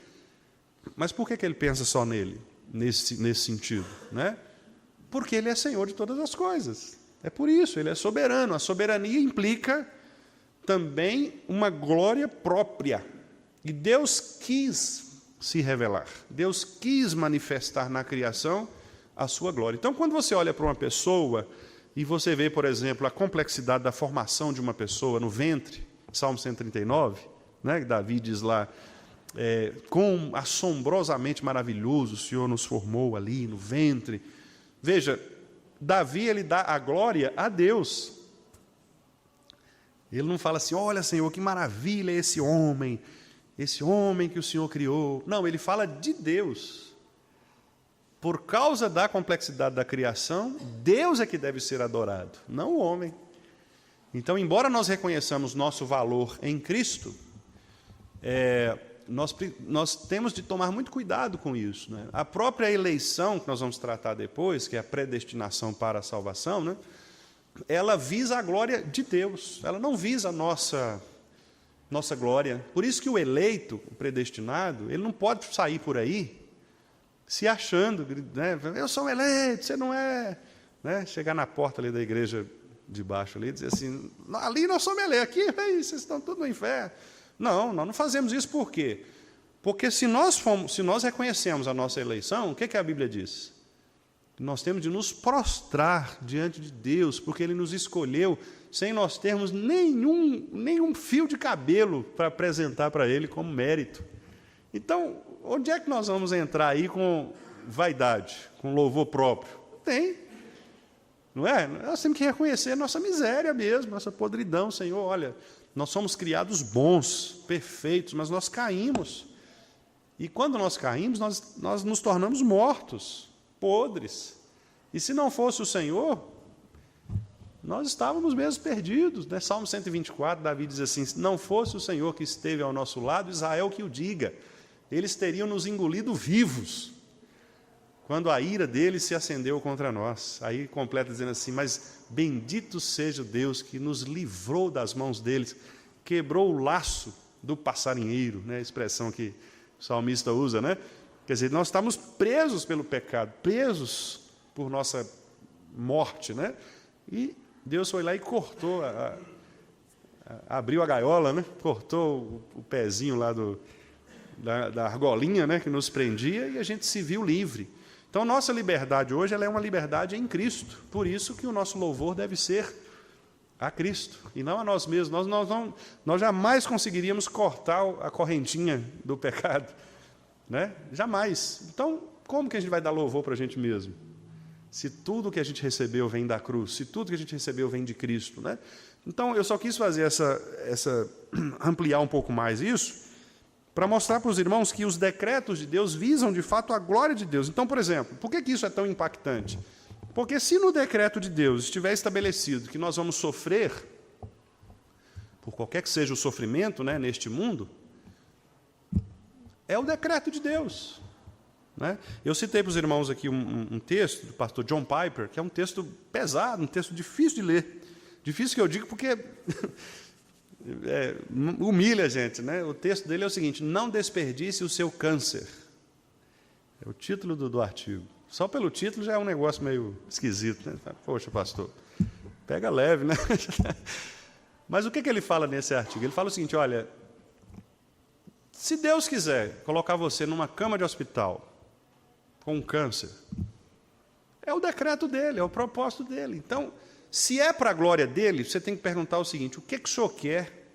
Mas por que ele pensa só nele, nesse sentido, né? Porque ele é Senhor de todas as coisas. É por isso, ele é soberano. A soberania implica também uma glória própria. E Deus quis se revelar. Deus quis manifestar na criação a sua glória. Então, quando você olha para uma pessoa e você vê, por exemplo, a complexidade da formação de uma pessoa no ventre, Salmo 139, né, que Davi diz lá, quão assombrosamente maravilhoso o Senhor nos formou ali no ventre. Veja, Davi, ele dá a glória a Deus. Ele não fala assim, olha, Senhor, que maravilha esse homem que o Senhor criou. Não, ele fala de Deus. Por causa da complexidade da criação, Deus é que deve ser adorado, não o homem. Então, embora nós reconheçamos nosso valor em Cristo, nós temos de tomar muito cuidado com isso, né? A própria eleição, que nós vamos tratar depois, que é a predestinação para a salvação, né? Ela visa a glória de Deus, ela não visa a nossa glória. Por isso que o eleito, o predestinado, ele não pode sair por aí se achando, né? Eu sou eleito, você não é, né? Chegar na porta ali da igreja de baixo ali e dizer assim, ali nós somos eleitos, aqui vocês estão tudo no inferno. Não, nós não fazemos isso por quê? Porque se nós reconhecemos a nossa eleição, o que a Bíblia diz? Nós temos de nos prostrar diante de Deus, porque Ele nos escolheu sem nós termos nenhum fio de cabelo para apresentar para Ele como mérito. Então, onde é que nós vamos entrar aí com vaidade, com louvor próprio? Não tem. Não é? Nós temos que reconhecer a nossa miséria mesmo, nossa podridão, Senhor. Olha, nós somos criados bons, perfeitos, mas nós caímos. E quando nós caímos, nós nos tornamos mortos, podres. E se não fosse o Senhor, nós estávamos mesmo perdidos, né? Salmo 124, Davi diz assim, se não fosse o Senhor que esteve ao nosso lado, Israel que o diga, eles teriam nos engolido vivos, quando a ira deles se acendeu contra nós. Aí completa dizendo assim, mas bendito seja o Deus que nos livrou das mãos deles, quebrou o laço do passarinheiro, né? A expressão que o salmista usa, né? Quer dizer, nós estamos presos pelo pecado, presos por nossa morte, né? E Deus foi lá e cortou, abriu a gaiola, né? Cortou o pezinho lá da argolinha, né? Que nos prendia, e a gente se viu livre. Então, nossa liberdade hoje ela é uma liberdade em Cristo. Por isso que o nosso louvor deve ser a Cristo, e não a nós mesmos. Nós jamais conseguiríamos cortar a correntinha do pecado, né? Jamais. Então, como que a gente vai dar louvor para a gente mesmo? Se tudo que a gente recebeu vem da cruz, se tudo que a gente recebeu vem de Cristo, né? Então, eu só quis fazer ampliar um pouco mais isso, para mostrar para os irmãos que os decretos de Deus visam, de fato, a glória de Deus. Então, por exemplo, por que isso é tão impactante? Porque se no decreto de Deus estiver estabelecido que nós vamos sofrer, por qualquer que seja o sofrimento, né, neste mundo, é o decreto de Deus, né? Eu citei para os irmãos aqui um texto do pastor John Piper, que é um texto pesado, um texto difícil de ler. Difícil que eu digo porque humilha a gente, né? O texto dele é o seguinte, não desperdice o seu câncer. É o título do artigo. Só pelo título já é um negócio meio esquisito, né? Poxa, pastor, pega leve, né? Mas o que ele fala nesse artigo? Ele fala o seguinte, olha, se Deus quiser colocar você numa cama de hospital com um câncer, é o decreto dele, é o propósito dele. Então, se é para a glória dele, você tem que perguntar o seguinte, o que o Senhor quer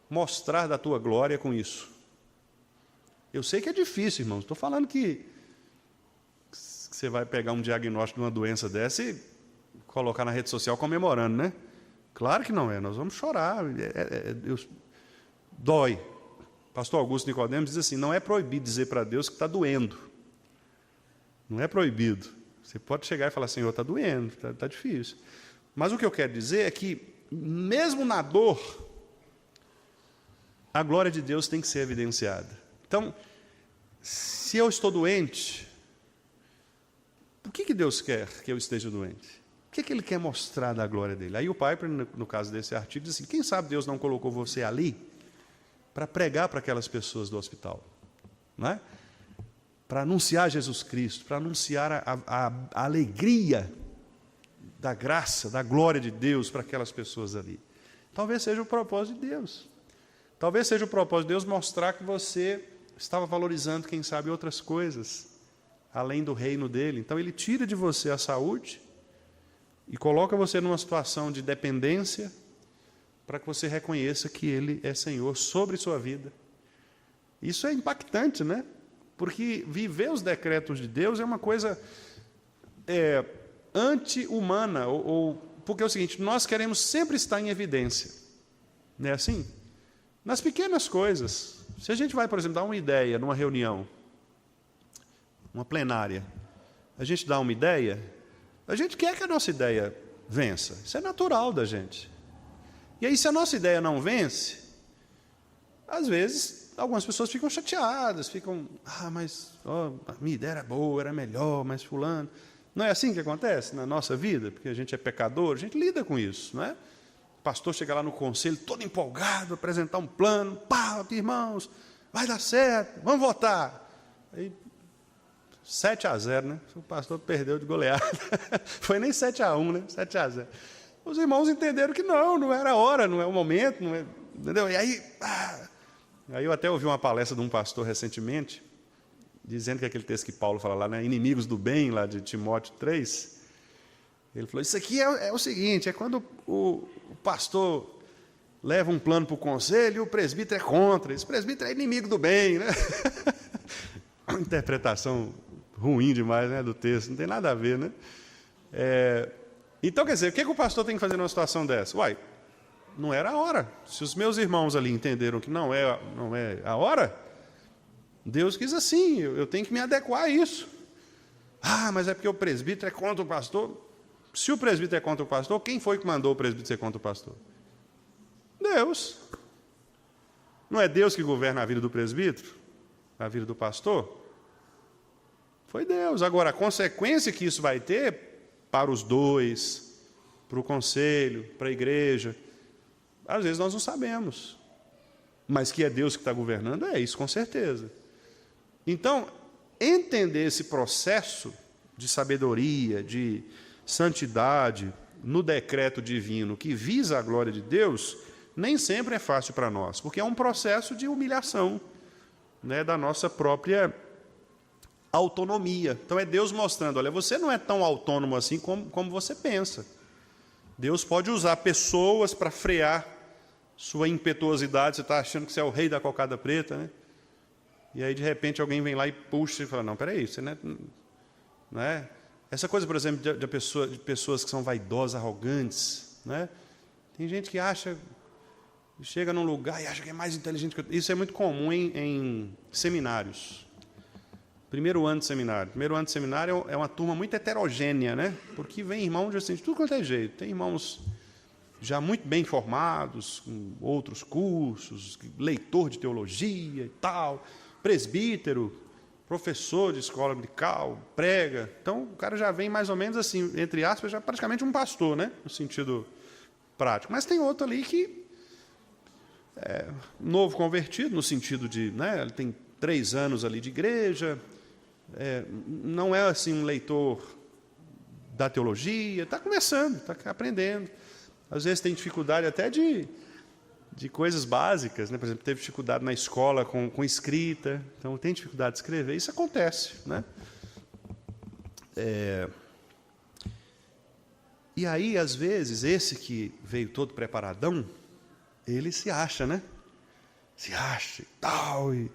mostrar da tua glória com isso? Eu sei que é difícil, irmãos, estou falando que você vai pegar um diagnóstico de uma doença dessa e colocar na rede social comemorando, né? Claro que não é, nós vamos chorar, dói. Pastor Augusto Nicodemos diz assim, não é proibido dizer para Deus que está doendo. Não é proibido. Você pode chegar e falar, Senhor, está doendo, está difícil. Mas o que eu quero dizer é que, mesmo na dor, a glória de Deus tem que ser evidenciada. Então, se eu estou doente, por que Deus quer que eu esteja doente? O que Ele quer mostrar da glória dele? Aí o Piper, no caso desse artigo, diz assim, quem sabe Deus não colocou você ali para pregar para aquelas pessoas do hospital, não é? Para anunciar Jesus Cristo, para anunciar a alegria da graça, da glória de Deus para aquelas pessoas ali. Talvez seja o propósito de Deus. Talvez seja o propósito de Deus mostrar que você estava valorizando, quem sabe, outras coisas, além do reino dele. Então Ele tira de você a saúde e coloca você numa situação de dependência para que você reconheça que Ele é Senhor sobre sua vida. Isso é impactante, né? Porque viver os decretos de Deus é uma coisa anti-humana, porque é o seguinte, nós queremos sempre estar em evidência. Não é assim? Nas pequenas coisas. Se a gente vai, por exemplo, dar uma ideia numa reunião, uma plenária, a gente dá uma ideia, a gente quer que a nossa ideia vença. Isso é natural da gente. E aí, se a nossa ideia não vence, às vezes, algumas pessoas ficam chateadas, mas a minha ideia era boa, era melhor, mas fulano... Não é assim que acontece na nossa vida? Porque a gente é pecador, a gente lida com isso, não é? O pastor chega lá no conselho, todo empolgado, apresentar um plano, irmãos, vai dar certo, vamos votar. Aí, 7-0, né? O pastor perdeu de goleada. Foi nem 7-1, né? 7-0. Os irmãos entenderam que não era a hora, não é o momento, não é, entendeu? E aí, aí eu até ouvi uma palestra de um pastor recentemente, dizendo que aquele texto que Paulo fala lá, né, inimigos do bem, lá de Timóteo 3, ele falou, isso aqui é o seguinte, é quando o pastor leva um plano para o conselho e o presbítero é contra, esse presbítero é inimigo do bem, né? Uma interpretação ruim demais, né, do texto, não tem nada a ver, né? Então, quer dizer, o que o pastor tem que fazer numa situação dessa? Não era a hora. Se os meus irmãos ali entenderam que não é a hora, Deus quis assim, eu tenho que me adequar a isso. Mas é porque o presbítero é contra o pastor. Se o presbítero é contra o pastor, quem foi que mandou o presbítero ser contra o pastor? Deus. Não é Deus que governa a vida do presbítero? A vida do pastor? Foi Deus. Agora, a consequência que isso vai ter para os dois, para o conselho, para a igreja, às vezes nós não sabemos. Mas que é Deus que está governando, é isso com certeza. Então, entender esse processo de sabedoria, de santidade, no decreto divino que visa a glória de Deus, nem sempre é fácil para nós, porque é um processo de humilhação, né, da nossa própria autonomia. Então, é Deus mostrando, olha, você não é tão autônomo assim como você pensa. Deus pode usar pessoas para frear sua impetuosidade, você está achando que você é o rei da cocada preta, né? E aí, de repente, alguém vem lá e puxa e fala, não, peraí, você não é... Essa coisa, por exemplo, de pessoas que são vaidosas, arrogantes, né? Tem gente que chega num lugar e acha que é mais inteligente que eu. Isso é muito comum em seminários. Primeiro ano de seminário é uma turma muito heterogênea, né? Porque vem irmãos assim, de tudo quanto é jeito. Tem irmãos já muito bem formados, com outros cursos, leitor de teologia e tal, presbítero, professor de escola dominical, prega. Então, o cara já vem mais ou menos assim, entre aspas, já praticamente um pastor, né? No sentido prático. Mas tem outro ali que é novo convertido, no sentido de, né, ele tem 3 anos ali de igreja, não é assim um leitor da teologia, está começando, está aprendendo. Às vezes tem dificuldade até de coisas básicas, né? Por exemplo, teve dificuldade na escola com escrita, então tem dificuldade de escrever, isso acontece, né? E aí, às vezes, esse que veio todo preparadão, ele se acha, né? Se acha e tal, e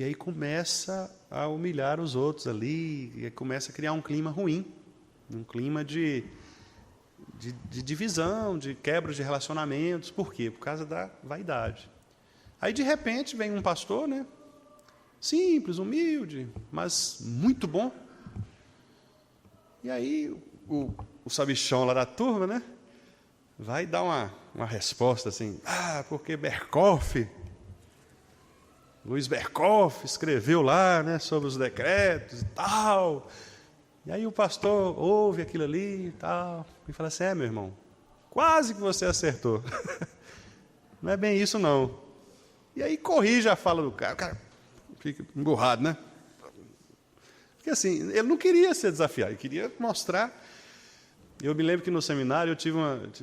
aí começa a humilhar os outros ali, e começa a criar um clima ruim, um clima de divisão, de quebra de relacionamentos. Por quê? Por causa da vaidade. Aí, de repente, vem um pastor, né? Simples, humilde, mas muito bom. E aí, o sabichão lá da turma, né? Vai dar uma resposta assim, porque Berkoff Luiz Berkoff escreveu lá, né, sobre os decretos e tal. E aí o pastor ouve aquilo ali e tal, e fala assim, meu irmão, quase que você acertou. Não é bem isso, não. E aí corrige a fala do cara, o cara fica emburrado, né? Porque assim, ele não queria ser desafiado, ele queria mostrar. Eu me lembro que no seminário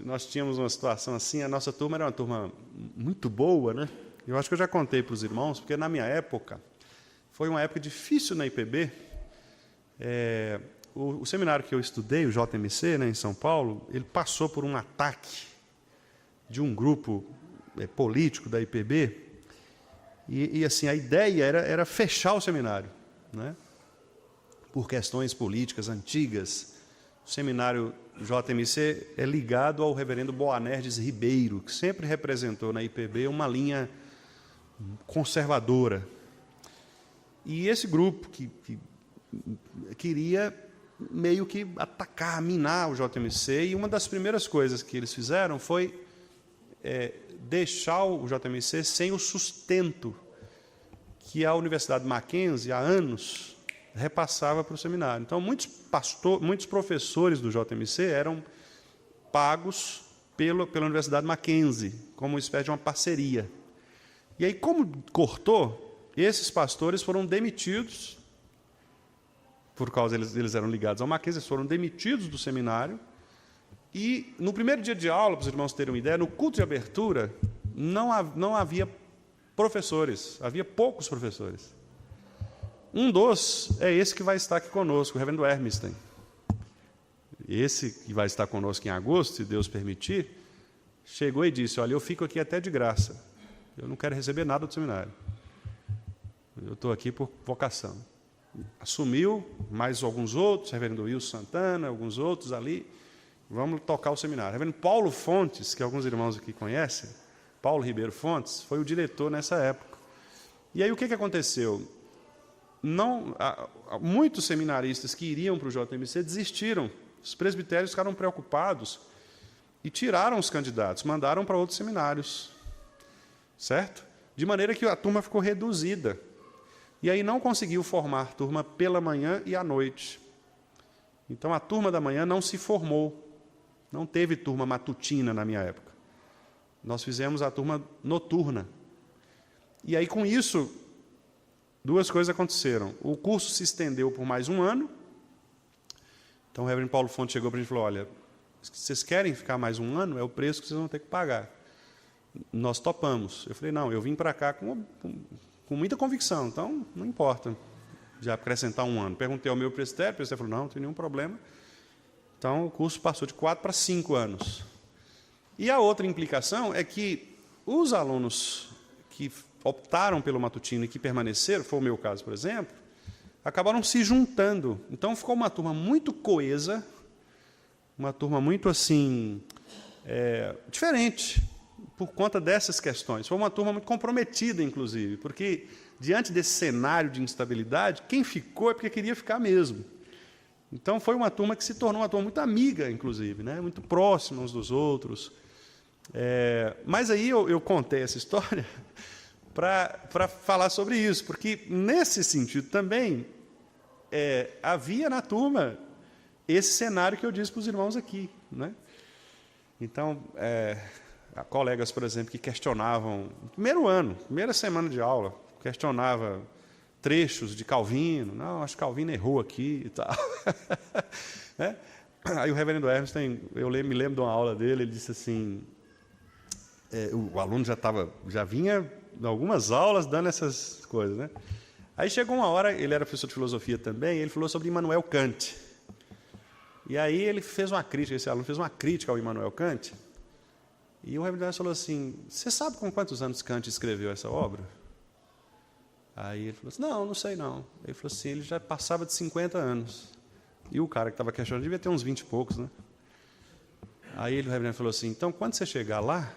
nós tínhamos uma situação assim, a nossa turma era uma turma muito boa, né? Eu acho que eu já contei para os irmãos, porque na minha época, foi uma época difícil na IPB. O seminário que eu estudei, o JMC, né, em São Paulo, ele passou por um ataque de um grupo político da IPB, e assim, a ideia era fechar o seminário, né? Por questões políticas antigas. O seminário JMC é ligado ao reverendo Boanerges Ribeiro, que sempre representou na IPB uma linha conservadora. E esse grupo que queria meio que atacar, minar o JMC, e uma das primeiras coisas que eles fizeram foi deixar o JMC sem o sustento que a Universidade Mackenzie, há anos, repassava para o seminário. Então, muitos professores do JMC eram pagos pela Universidade Mackenzie, como uma espécie de uma parceria. E aí, como cortou, esses pastores foram demitidos, por causa eles eram ligados ao Mackenzie, foram demitidos do seminário, e no primeiro dia de aula, para os irmãos terem uma ideia, no culto de abertura, não havia professores, havia poucos professores. Um dos é esse que vai estar aqui conosco, o reverendo Hermisten. Esse que vai estar conosco em agosto, se Deus permitir, chegou e disse, olha, eu fico aqui até de graça, eu não quero receber nada do seminário, eu estou aqui por vocação. Assumiu, mais alguns outros, reverendo Wilson Santana, alguns outros ali, vamos tocar o seminário. Reverendo Paulo Fontes, que alguns irmãos aqui conhecem, Paulo Ribeiro Fontes, foi o diretor nessa época. E aí o que aconteceu? Muitos seminaristas que iriam para o JMC desistiram. Os presbitérios ficaram preocupados e tiraram os candidatos, mandaram para outros seminários, certo? De maneira que a turma ficou reduzida. E aí não conseguiu formar turma pela manhã e à noite. Então a turma da manhã não se formou. Não teve turma matutina na minha época. Nós fizemos a turma noturna. E aí com isso, duas coisas aconteceram. O curso se estendeu por mais um ano. Então o reverendo Paulo Fonte chegou para a gente e falou, olha, se vocês querem ficar mais um ano, é o preço que vocês vão ter que pagar. Nós topamos. Eu falei, não, eu vim para cá com muita convicção, então não importa já acrescentar um ano. Perguntei ao meu presbitério, o presbitério falou, não tem nenhum problema. Então o curso passou de 4 para 5 anos. E a outra implicação é que os alunos que optaram pelo matutino e que permaneceram, foi o meu caso, por exemplo, acabaram se juntando. Então ficou uma turma muito coesa, uma turma muito assim, diferente, por conta dessas questões. Foi uma turma muito comprometida, inclusive, porque, diante desse cenário de instabilidade, quem ficou é porque queria ficar mesmo. Então, foi uma turma que se tornou uma turma muito amiga, inclusive, né? Muito próxima uns dos outros. Mas aí eu contei essa história para falar sobre isso, porque, nesse sentido também, havia na turma esse cenário que eu disse para os irmãos aqui, né? Então, há colegas, por exemplo, que questionavam, no primeiro ano, primeira semana de aula, questionava trechos de Calvino, não, acho que Calvino errou aqui e tal. Né? Aí o reverendo Hermsten, me lembro de uma aula dele, ele disse assim, o aluno já vinha em algumas aulas dando essas coisas, né? Aí chegou uma hora, ele era professor de filosofia também, ele falou sobre Immanuel Kant. E aí ele fez uma crítica, esse aluno fez uma crítica ao Immanuel Kant, e o reverendo falou assim, você sabe com quantos anos Kant escreveu essa obra? Aí ele falou assim, não sei não. Ele falou assim, ele já passava de 50 anos. E o cara que estava questionando devia ter uns 20 e poucos, né? Aí o reverendo falou assim, então quando você chegar lá,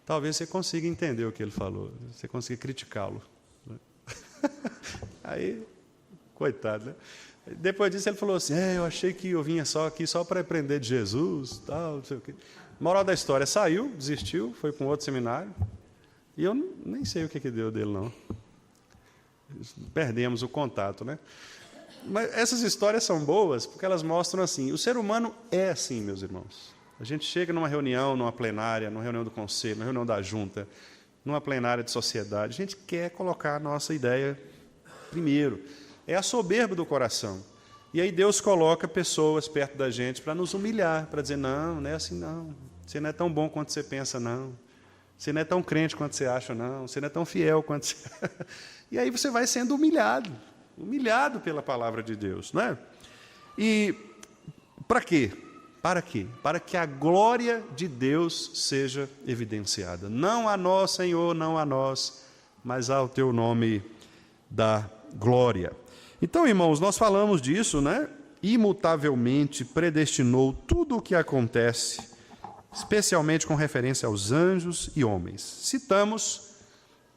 talvez você consiga entender o que ele falou, você consiga criticá-lo. Aí, coitado, né? Depois disso ele falou assim, eu achei que eu vinha aqui só para aprender de Jesus, tal, não sei o quê. Moral da história, saiu, desistiu, foi para um outro seminário, E eu nem sei o que deu dele, não. Perdemos o contato, né? Mas essas histórias são boas porque elas mostram assim, o ser humano é assim, meus irmãos. A gente chega numa reunião, numa plenária, numa reunião do conselho, numa reunião da junta, numa plenária de sociedade, a gente quer colocar a nossa ideia primeiro. É a soberba do coração. E aí Deus coloca pessoas perto da gente para nos humilhar, para dizer, não é assim não. Você não é tão bom quanto você pensa, não. Você não é tão crente quanto você acha, não. Você não é tão fiel quanto você... E aí você vai sendo humilhado pela palavra de Deus, não é? E para quê? Para quê? Para que a glória de Deus seja evidenciada. Não a nós, Senhor, não a nós, mas ao teu nome da glória. Então, irmãos, nós falamos disso, né? Imutavelmente predestinou tudo o que acontece, especialmente com referência aos anjos e homens. Citamos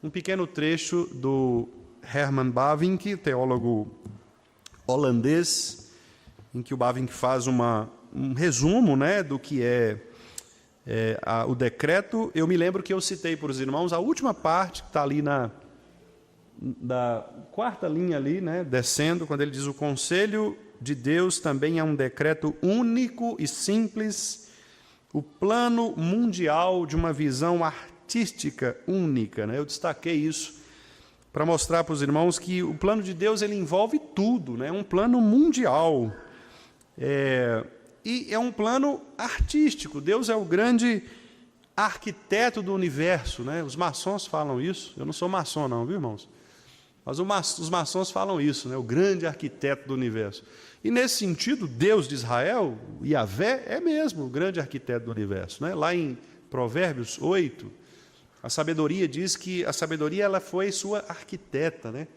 um pequeno trecho do Herman Bavinck, teólogo holandês, em que o Bavinck faz um resumo, né, do que é o decreto. Eu me lembro que eu citei para os irmãos a última parte, que está ali da quarta linha ali, né, descendo, quando ele diz: o conselho de Deus também é um decreto único e simples, o plano mundial de uma visão artística única, né? Eu destaquei isso para mostrar para os irmãos que o plano de Deus ele envolve tudo, né? É um plano mundial, e é um plano artístico. Deus é o grande arquiteto do universo, né? Os maçons falam isso. Eu não sou maçom não, viu, irmãos? Mas os maçons falam isso, né? O grande arquiteto do universo. E nesse sentido, Deus de Israel, Yahvé, é mesmo o grande arquiteto do universo, né? Lá em Provérbios 8, a sabedoria diz que a sabedoria ela foi sua arquiteta, né?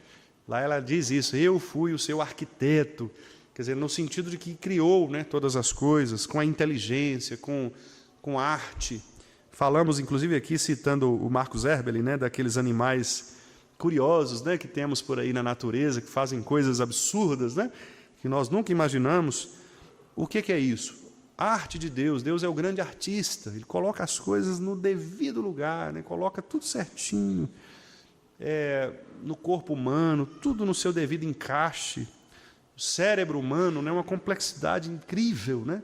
Lá ela diz isso: eu fui o seu arquiteto. Quer dizer, no sentido de que criou, né, todas as coisas, com a inteligência, com a arte. Falamos, inclusive, aqui, citando o Marcos Erbeli, né, daqueles animais curiosos, né, que temos por aí na natureza, que fazem coisas absurdas, né, que nós nunca imaginamos. O que é isso? A arte de Deus. Deus é o grande artista. Ele coloca as coisas no devido lugar, né, coloca tudo certinho, no corpo humano, tudo no seu devido encaixe. O cérebro humano, né, uma complexidade incrível, né,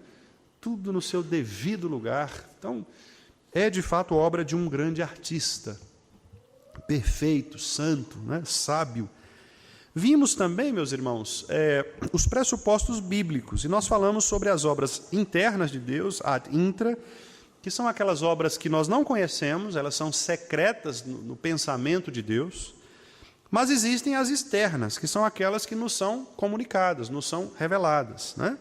tudo no seu devido lugar. Então, é de fato obra de um grande artista, perfeito, santo, né, sábio. Vimos também, meus irmãos, os pressupostos bíblicos, e nós falamos sobre as obras internas de Deus, ad intra, que são aquelas obras que nós não conhecemos, elas são secretas no pensamento de Deus, mas existem as externas, que são aquelas que nos são comunicadas, nos são reveladas, né?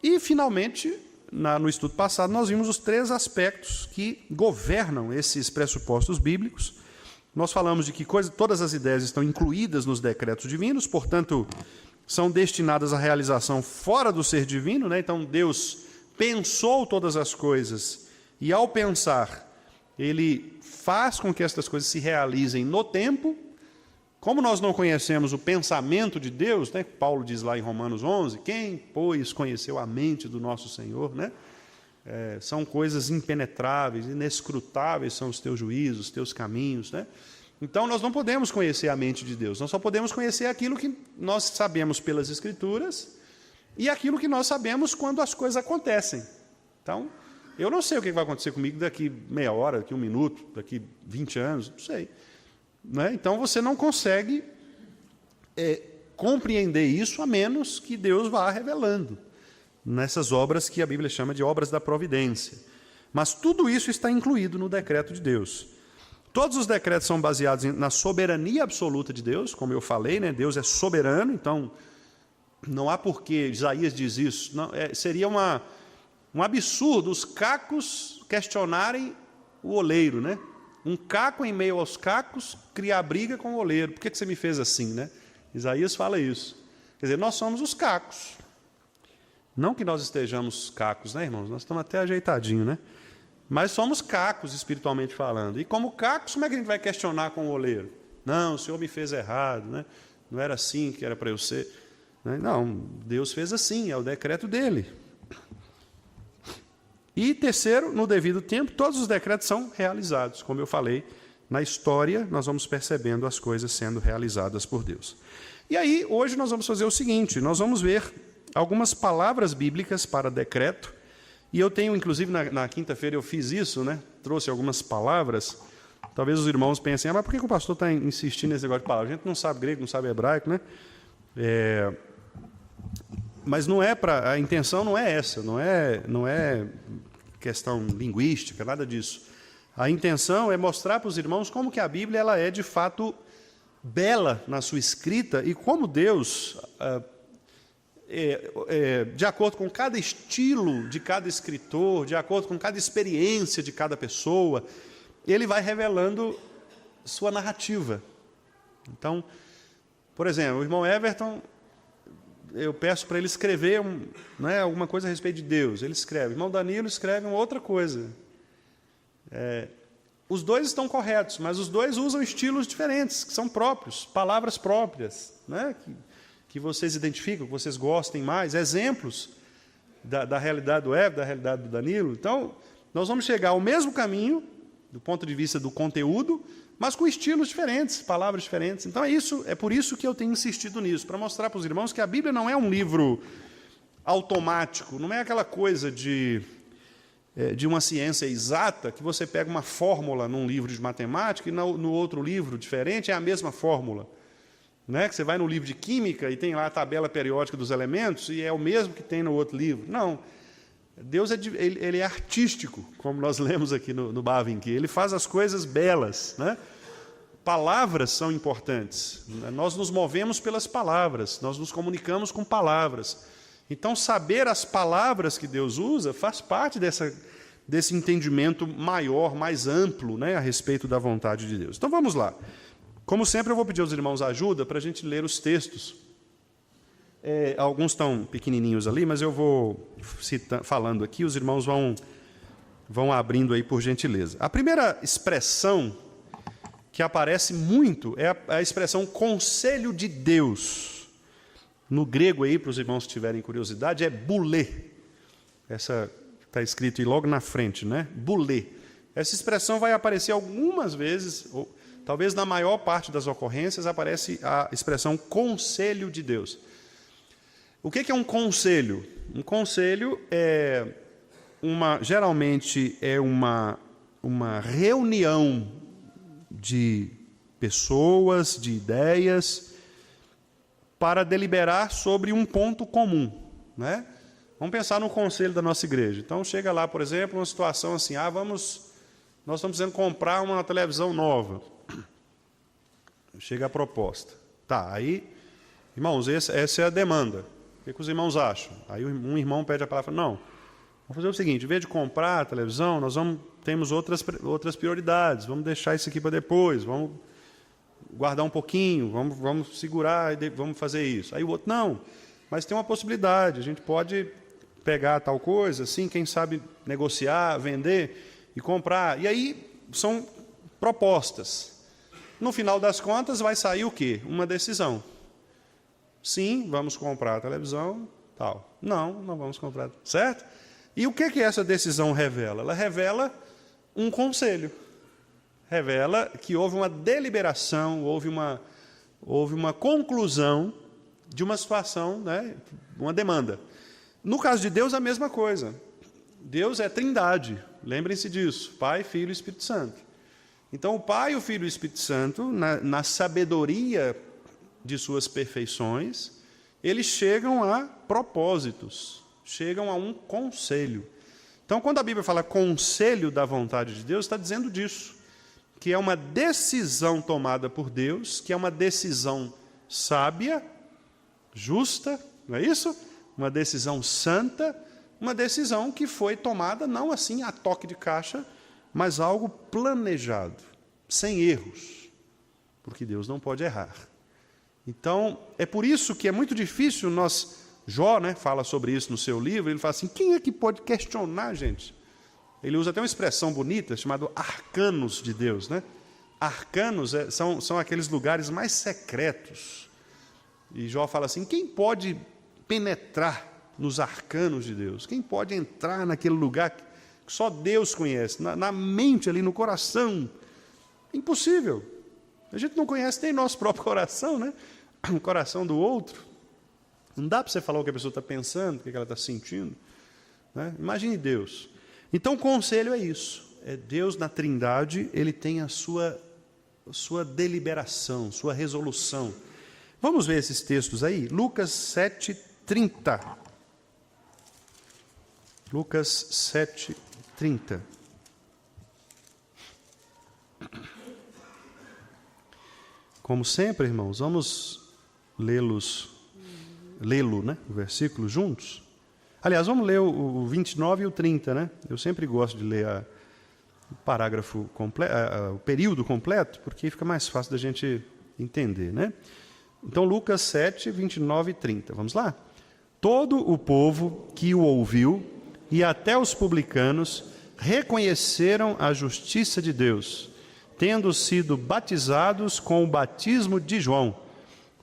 E, finalmente, no estudo passado, nós vimos os 3 aspectos que governam esses pressupostos bíblicos. Nós falamos de que todas as ideias estão incluídas nos decretos divinos, portanto, são destinadas à realização fora do ser divino, né? Então, Deus pensou todas as coisas e, ao pensar, Ele faz com que estas coisas se realizem no tempo. Como nós não conhecemos o pensamento de Deus, né? Paulo diz lá em Romanos 11, quem, pois, conheceu a mente do nosso Senhor, né? São coisas impenetráveis, inescrutáveis são os teus juízos, os teus caminhos, né? Então, nós não podemos conhecer a mente de Deus, nós só podemos conhecer aquilo que nós sabemos pelas Escrituras e aquilo que nós sabemos quando as coisas acontecem. Então, eu não sei o que vai acontecer comigo daqui meia hora, daqui 1 minuto, daqui 20 anos, não sei. Né? Então, você não consegue compreender isso a menos que Deus vá revelando nessas obras que a Bíblia chama de obras da providência. Mas tudo isso está incluído no decreto de Deus. Todos os decretos são baseados na soberania absoluta de Deus, como eu falei, né? Deus é soberano, então não há porquê Isaías diz isso. Não, seria um absurdo os cacos questionarem o oleiro, né? Um caco em meio aos cacos criar briga com o oleiro. Por que você me fez assim, né? Isaías fala isso. Quer dizer, nós somos os cacos. Não que nós estejamos cacos, né, irmãos? Nós estamos até ajeitadinhos, né? Mas somos cacos, espiritualmente falando. E como cacos, como é que a gente vai questionar com o oleiro? Não, o Senhor me fez errado, né? Não era assim que era para eu ser. Não, Deus fez assim, é o decreto dele. E terceiro, no devido tempo, todos os decretos são realizados, como eu falei na história, nós vamos percebendo as coisas sendo realizadas por Deus. E aí, hoje nós vamos fazer o seguinte, nós vamos ver algumas palavras bíblicas para decreto, e eu tenho, inclusive, na quinta-feira eu fiz isso, né? Trouxe algumas palavras. Talvez os irmãos pensem, mas por que o pastor está insistindo nesse negócio de palavras? A gente não sabe grego, não sabe hebraico, né? Mas não é a intenção não é essa, não é questão linguística, nada disso. A intenção é mostrar para os irmãos como que a Bíblia ela é de fato bela na sua escrita e como Deus, de acordo com cada estilo de cada escritor, de acordo com cada experiência de cada pessoa, ele vai revelando sua narrativa. Então, por exemplo, o irmão Everton, eu peço para ele escrever alguma coisa a respeito de Deus. Ele escreve. O irmão Danilo escreve uma outra coisa. Os dois estão corretos, mas os dois usam estilos diferentes, que são próprios, palavras próprias, né? que vocês identificam, que vocês gostem mais, exemplos da realidade do Everton, da realidade do Danilo. Então, nós vamos chegar ao mesmo caminho, do ponto de vista do conteúdo, mas com estilos diferentes, palavras diferentes. Então é por isso que eu tenho insistido nisso, para mostrar para os irmãos que a Bíblia não é um livro automático, não é aquela coisa de uma ciência exata, que você pega uma fórmula num livro de matemática e no outro livro diferente é a mesma fórmula. Né? Que você vai no livro de química e tem lá a tabela periódica dos elementos e é o mesmo que tem no outro livro. Não. Deus ele é artístico, como nós lemos aqui no Bavinck. Ele faz as coisas belas. Né? Palavras são importantes. Nós nos movemos pelas palavras, nós nos comunicamos com palavras. Então, saber as palavras que Deus usa faz parte desse entendimento maior, mais amplo, né, a respeito da vontade de Deus. Então, vamos lá. Como sempre, eu vou pedir aos irmãos ajuda para a gente ler os textos. Alguns estão pequenininhos ali, mas eu vou falando aqui, os irmãos vão abrindo aí por gentileza. A primeira expressão que aparece muito é a expressão conselho de Deus. No grego aí, para os irmãos que tiverem curiosidade, é bulê. Essa está escrito aí logo na frente, né? Bulê. Essa expressão vai aparecer algumas vezes, ou talvez na maior parte das ocorrências, aparece a expressão conselho de Deus. O que é um conselho? Um conselho geralmente é uma reunião de pessoas, de ideias, para deliberar sobre um ponto comum. Né? Vamos pensar no conselho da nossa igreja. Então, chega lá, por exemplo, uma situação assim, nós estamos precisando comprar uma televisão nova. Chega a proposta. Tá, aí, irmãos, essa é a demanda. O que os irmãos acham? Aí um irmão pede a palavra, não, vamos fazer o seguinte, em vez de comprar a televisão, temos outras prioridades, vamos deixar isso aqui para depois, vamos guardar um pouquinho, vamos segurar e vamos fazer isso. Aí o outro, não, mas tem uma possibilidade, a gente pode pegar tal coisa, assim, quem sabe negociar, vender e comprar. E aí são propostas. No final das contas vai sair o quê? Uma decisão. Sim, vamos comprar a televisão, tal. Não vamos comprar, certo? E o que essa decisão revela? Ela revela um conselho. Revela que houve uma deliberação, houve uma conclusão de uma situação, né, uma demanda. No caso de Deus, a mesma coisa. Deus é trindade, lembrem-se disso, Pai, Filho e Espírito Santo. Então, o Pai, o Filho e o Espírito Santo, na sabedoria de suas perfeições, eles chegam a propósitos, chegam a um conselho. Então, quando a Bíblia fala conselho da vontade de Deus, está dizendo disso, que é uma decisão tomada por Deus, que é uma decisão sábia, justa, não é isso? Uma decisão santa, uma decisão que foi tomada não assim a toque de caixa, mas algo planejado, sem erros, porque Deus não pode errar. Então, é por isso que é muito difícil Jó, né, fala sobre isso no seu livro, ele fala assim, quem é que pode questionar, gente? Ele usa até uma expressão bonita, chamada arcanos de Deus. Né? Arcanos são aqueles lugares mais secretos. E Jó fala assim, quem pode penetrar nos arcanos de Deus? Quem pode entrar naquele lugar que só Deus conhece? Na mente ali, no coração Impossível. A gente não conhece nem nosso próprio coração, né? O coração do outro. Não dá para você falar o que a pessoa está pensando, o que ela está sentindo. Né? Imagine Deus. Então, o conselho é isso. É Deus na Trindade, Ele tem a sua deliberação, sua resolução. Vamos ver esses textos aí? Lucas 7:30. Lucas 7:30. Como sempre, irmãos, vamos lê-lo, né? O versículo juntos. Aliás, vamos ler o 29 e o 30, né? Eu sempre gosto de ler o parágrafo completo, o período completo, porque fica mais fácil da gente entender, né? Então, Lucas 7, 29 e 30. Vamos lá? Todo o povo que o ouviu, e até os publicanos, reconheceram a justiça de Deus, tendo sido batizados com o batismo de João.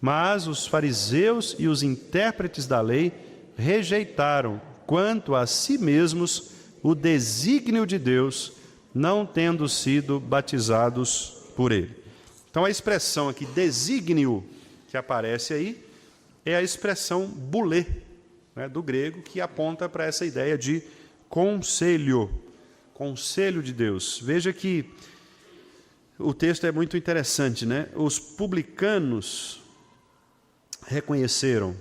Mas os fariseus e os intérpretes da lei rejeitaram, quanto a si mesmos, o desígnio de Deus, não tendo sido batizados por ele. Então, a expressão aqui, desígnio, que aparece aí, é a expressão bulê, né, do grego, que aponta para essa ideia de conselho de Deus. Veja que o texto é muito interessante, né? Os publicanos reconheceram,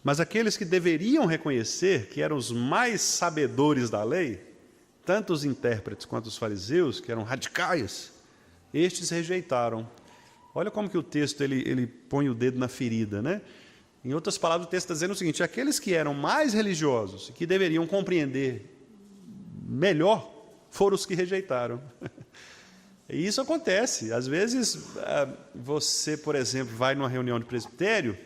mas aqueles que deveriam reconhecer, que eram os mais sabedores da lei, tanto os intérpretes quanto os fariseus, que eram radicais, estes rejeitaram. Olha como que o texto ele põe o dedo na ferida, né? Em outras palavras, o texto está dizendo o seguinte: aqueles que eram mais religiosos, que deveriam compreender melhor, foram os que rejeitaram. E isso acontece. Às vezes, você, por exemplo, vai numa reunião de presbitério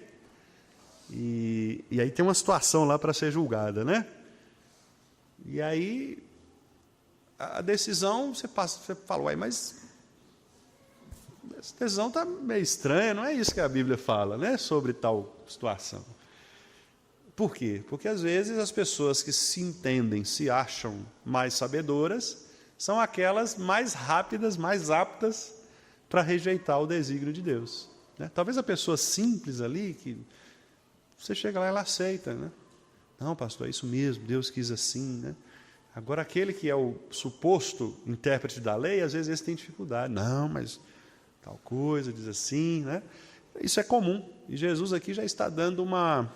e aí tem uma situação lá para ser julgada, né? E aí, a decisão, você fala, uai, mas essa decisão está meio estranha, não é isso que a Bíblia fala, né, sobre tal situação. Por quê? Porque, às vezes, as pessoas que se entendem, se acham mais sabedoras, são aquelas mais rápidas, mais aptas para rejeitar o desígnio de Deus. Né? Talvez a pessoa simples ali, que você chega lá e ela aceita. Né? Não, pastor, é isso mesmo, Deus quis assim. Né? Agora, aquele que é o suposto intérprete da lei, às vezes esse tem dificuldade. Não, mas tal coisa, diz assim. Né? Isso é comum. E Jesus aqui já está dando uma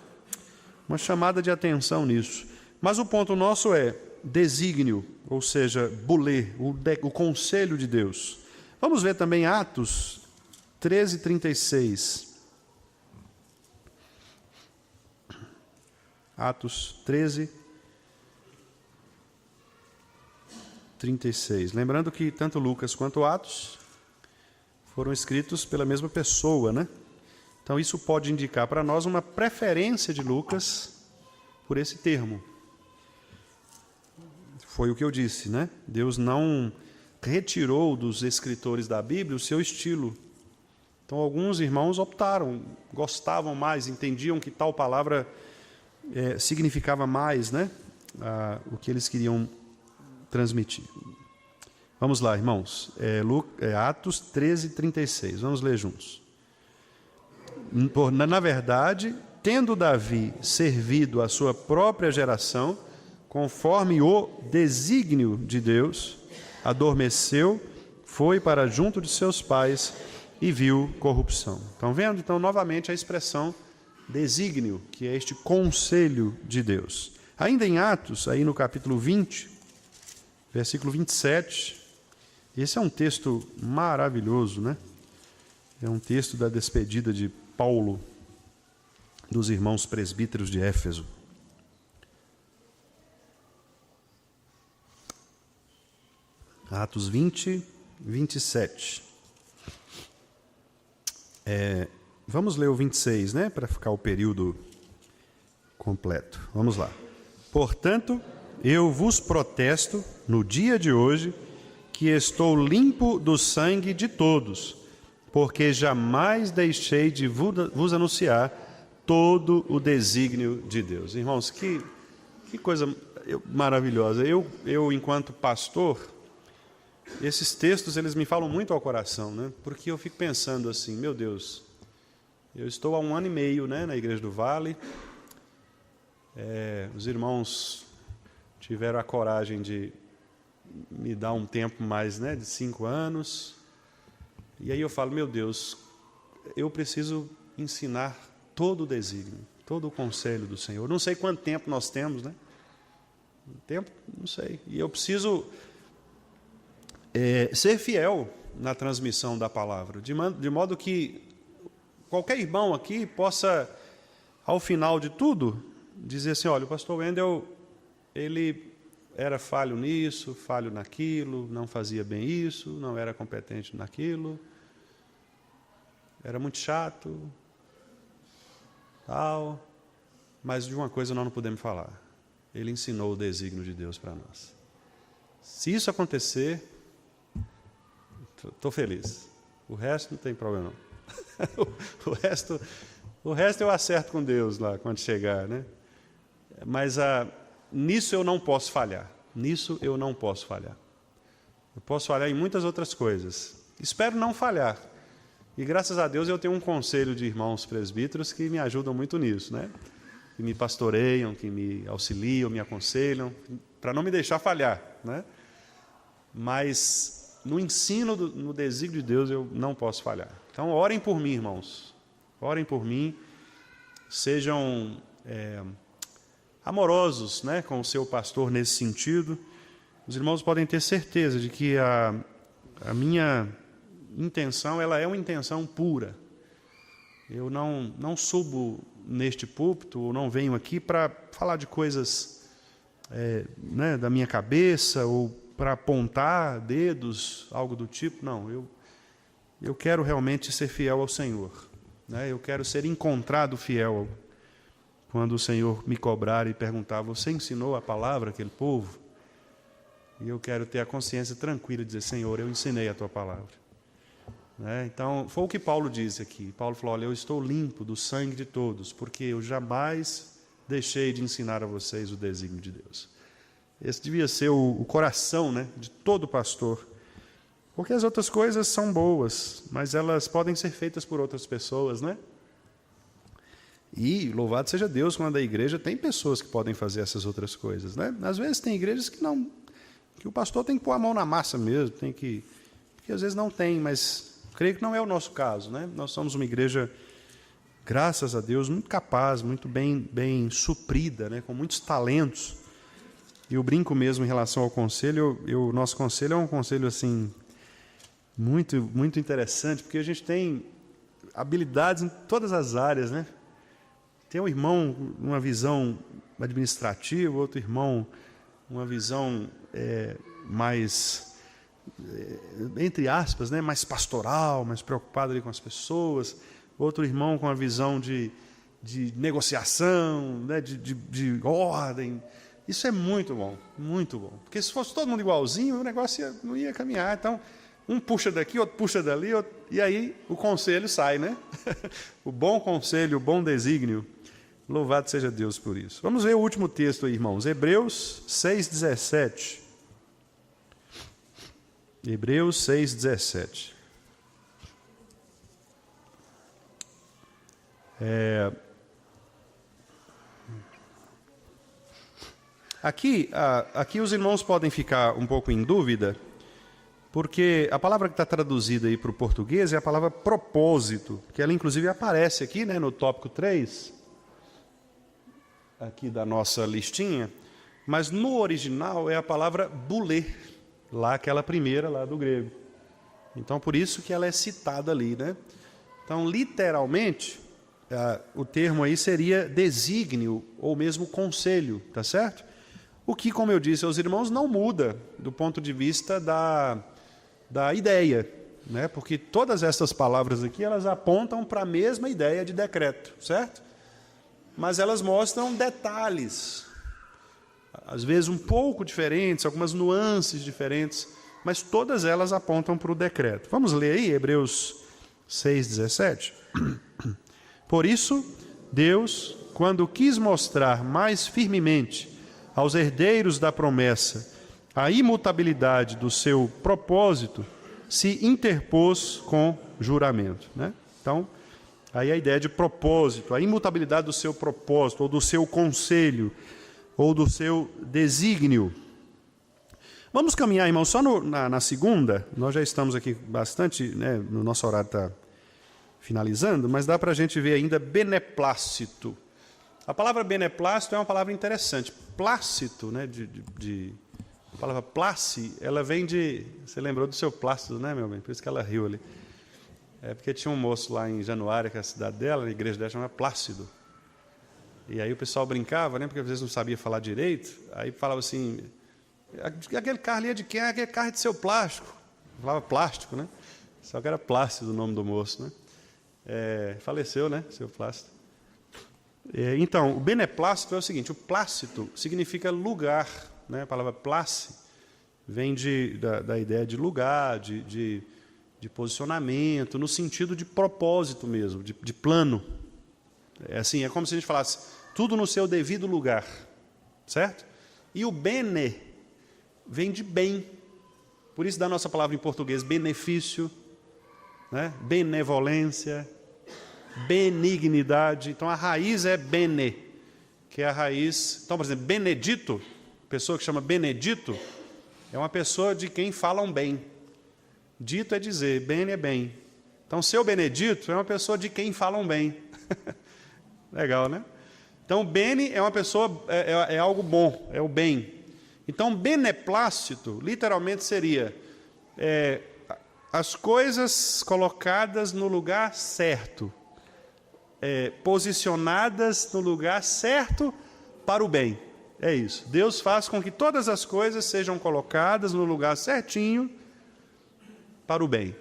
chamada de atenção nisso. Mas o ponto nosso é desígnio, ou seja, bulê, o conselho de Deus. Vamos ver também Atos 13:36. Atos 13:36. Lembrando que tanto Lucas quanto Atos foram escritos pela mesma pessoa, né? Então isso pode indicar para nós uma preferência de Lucas por esse termo. Foi o que eu disse, né? Deus não retirou dos escritores da Bíblia o seu estilo. Então, alguns irmãos optaram, gostavam mais, entendiam que tal palavra significava mais, né? O que eles queriam transmitir. Vamos lá, irmãos. Atos 13:36. Vamos ler juntos. Na verdade, tendo Davi servido a sua própria geração, conforme o desígnio de Deus, adormeceu, foi para junto de seus pais e viu corrupção. Estão vendo? Então, novamente, a expressão desígnio, que é este conselho de Deus. Ainda em Atos, aí no capítulo 20, versículo 27, esse é um texto maravilhoso, né? É um texto da despedida de Paulo dos irmãos presbíteros de Éfeso. Atos 20, 27. Vamos ler o 26, né? Para ficar o período completo. Vamos lá. Portanto, eu vos protesto, no dia de hoje, que estou limpo do sangue de todos, porque jamais deixei de vos anunciar todo o desígnio de Deus. Irmãos, que coisa maravilhosa. Eu, enquanto pastor, esses textos eles me falam muito ao coração, né? Porque eu fico pensando assim, meu Deus, eu estou há 1 ano e meio, né, na Igreja do Vale. Os irmãos tiveram a coragem de me dar um tempo mais, né, de 5 anos. E aí eu falo, meu Deus, eu preciso ensinar todo o desígnio, todo o conselho do Senhor. Não sei quanto tempo nós temos, né? Tempo, não sei. E eu preciso ser fiel na transmissão da palavra, de modo que qualquer irmão aqui possa, ao final de tudo, dizer assim, olha, o pastor Wendel, ele era falho nisso, falho naquilo, não fazia bem isso, não era competente naquilo, era muito chato, tal, mas de uma coisa nós não podemos falar. Ele ensinou o desígnio de Deus para nós. Se isso acontecer, estou feliz. O resto não tem problema, não. o resto eu acerto com Deus lá, quando chegar, né? Mas nisso eu não posso falhar. Nisso eu não posso falhar. Eu posso falhar em muitas outras coisas. Espero não falhar. E graças a Deus eu tenho um conselho de irmãos presbíteros que me ajudam muito nisso, né? Que me pastoreiam, que me auxiliam, me aconselham, para não me deixar falhar, né? Mas no ensino, no desígnio de Deus, eu não posso falhar. Então, orem por mim, irmãos. Orem por mim. Sejam amorosos, né, com o seu pastor nesse sentido. Os irmãos podem ter certeza de que a minha intenção, ela é uma intenção pura. Eu não subo neste púlpito, ou não venho aqui para falar de coisas né, da minha cabeça, ou para apontar dedos, algo do tipo. Não, eu quero realmente ser fiel ao Senhor, né? Eu quero ser encontrado fiel quando o Senhor me cobrar e perguntar, você ensinou a palavra àquele povo? E eu quero ter a consciência tranquila de dizer, Senhor, eu ensinei a tua palavra. Né? Então, foi o que Paulo disse aqui. Paulo falou, olha, eu estou limpo do sangue de todos, porque eu jamais deixei de ensinar a vocês o desígnio de Deus. Esse devia ser o coração, né, de todo pastor. Porque as outras coisas são boas, mas elas podem ser feitas por outras pessoas, né? E louvado seja Deus, quando a igreja tem pessoas que podem fazer essas outras coisas, né? Às vezes tem igrejas que o pastor tem que pôr a mão na massa mesmo, porque às vezes não tem, mas creio que não é o nosso caso, né? Nós somos uma igreja, graças a Deus, muito capaz, muito bem suprida, né? Com muitos talentos. E eu brinco mesmo em relação ao conselho, o nosso conselho é um conselho assim muito, muito interessante, porque a gente tem habilidades em todas as áreas, né? Tem um irmão uma visão administrativa, outro irmão uma visão mais, entre aspas, né, mais pastoral, mais preocupado ali com as pessoas, outro irmão com a visão de negociação, né, de ordem. Isso é muito bom, porque se fosse todo mundo igualzinho, o negócio não ia caminhar. Então, um puxa daqui, outro puxa dali, e aí o conselho sai, né? O bom conselho, o bom desígnio. Louvado seja Deus por isso. Vamos ver o último texto aí, irmãos. Hebreus 6,17. Hebreus 6,17. Aqui os irmãos podem ficar um pouco em dúvida, porque a palavra que está traduzida aí para o português é a palavra propósito, que ela inclusive aparece aqui, né, no tópico 3, aqui da nossa listinha, mas no original é a palavra boulé, lá aquela primeira lá do grego. Então por isso que ela é citada ali, né? Então literalmente o termo aí seria desígnio ou mesmo conselho, tá certo? O que, como eu disse aos irmãos, não muda do ponto de vista da ideia, né? Porque todas essas palavras aqui, elas apontam para a mesma ideia de decreto, certo? Mas elas mostram detalhes, às vezes um pouco diferentes, algumas nuances diferentes, mas todas elas apontam para o decreto. Vamos ler aí, Hebreus 6,17. Por isso, Deus, quando quis mostrar mais firmemente aos herdeiros da promessa a imutabilidade do seu propósito se interpôs com juramento, né? Então, aí a ideia de propósito, a imutabilidade do seu propósito, ou do seu conselho, ou do seu desígnio. Vamos caminhar, irmãos, só na segunda. Nós já estamos aqui bastante, né, no nosso horário está finalizando, mas dá para a gente ver ainda beneplácito. A palavra beneplácito é uma palavra interessante. Plácito, né, a palavra place, ela vem de... Você lembrou do seu Plácido, né, meu bem? Por isso que ela riu ali. É porque tinha um moço lá em Januária, que é a cidade dela, a igreja dela chama Plácido. E aí o pessoal brincava, né, porque às vezes não sabia falar direito, aí falava assim, aquele carro ali é de quem? Aquele carro é de seu plástico. Falava plástico, né? Só que era Plácido o nome do moço, né? Faleceu, né, seu Plácido. Então, o beneplácito é o seguinte, o plácito significa lugar, né? A palavra place vem da ideia de lugar, de posicionamento, no sentido de propósito mesmo, de plano. É como se a gente falasse, tudo no seu devido lugar, certo? E o bene vem de bem, por isso da nossa palavra em português, benefício, né? Benevolência, benignidade. Então a raiz é bene, que é a raiz. Então, por exemplo, Benedito, pessoa que chama Benedito, é uma pessoa de quem falam bem. Dito é dizer, bene é bem. Então, seu Benedito é uma pessoa de quem falam bem. Legal, né? Então, bene é uma pessoa, é algo bom, é o bem. Então, beneplácito, literalmente seria as coisas colocadas no lugar certo, posicionadas no lugar certo para o bem. É isso. Deus faz com que todas as coisas sejam colocadas no lugar certinho para o bem.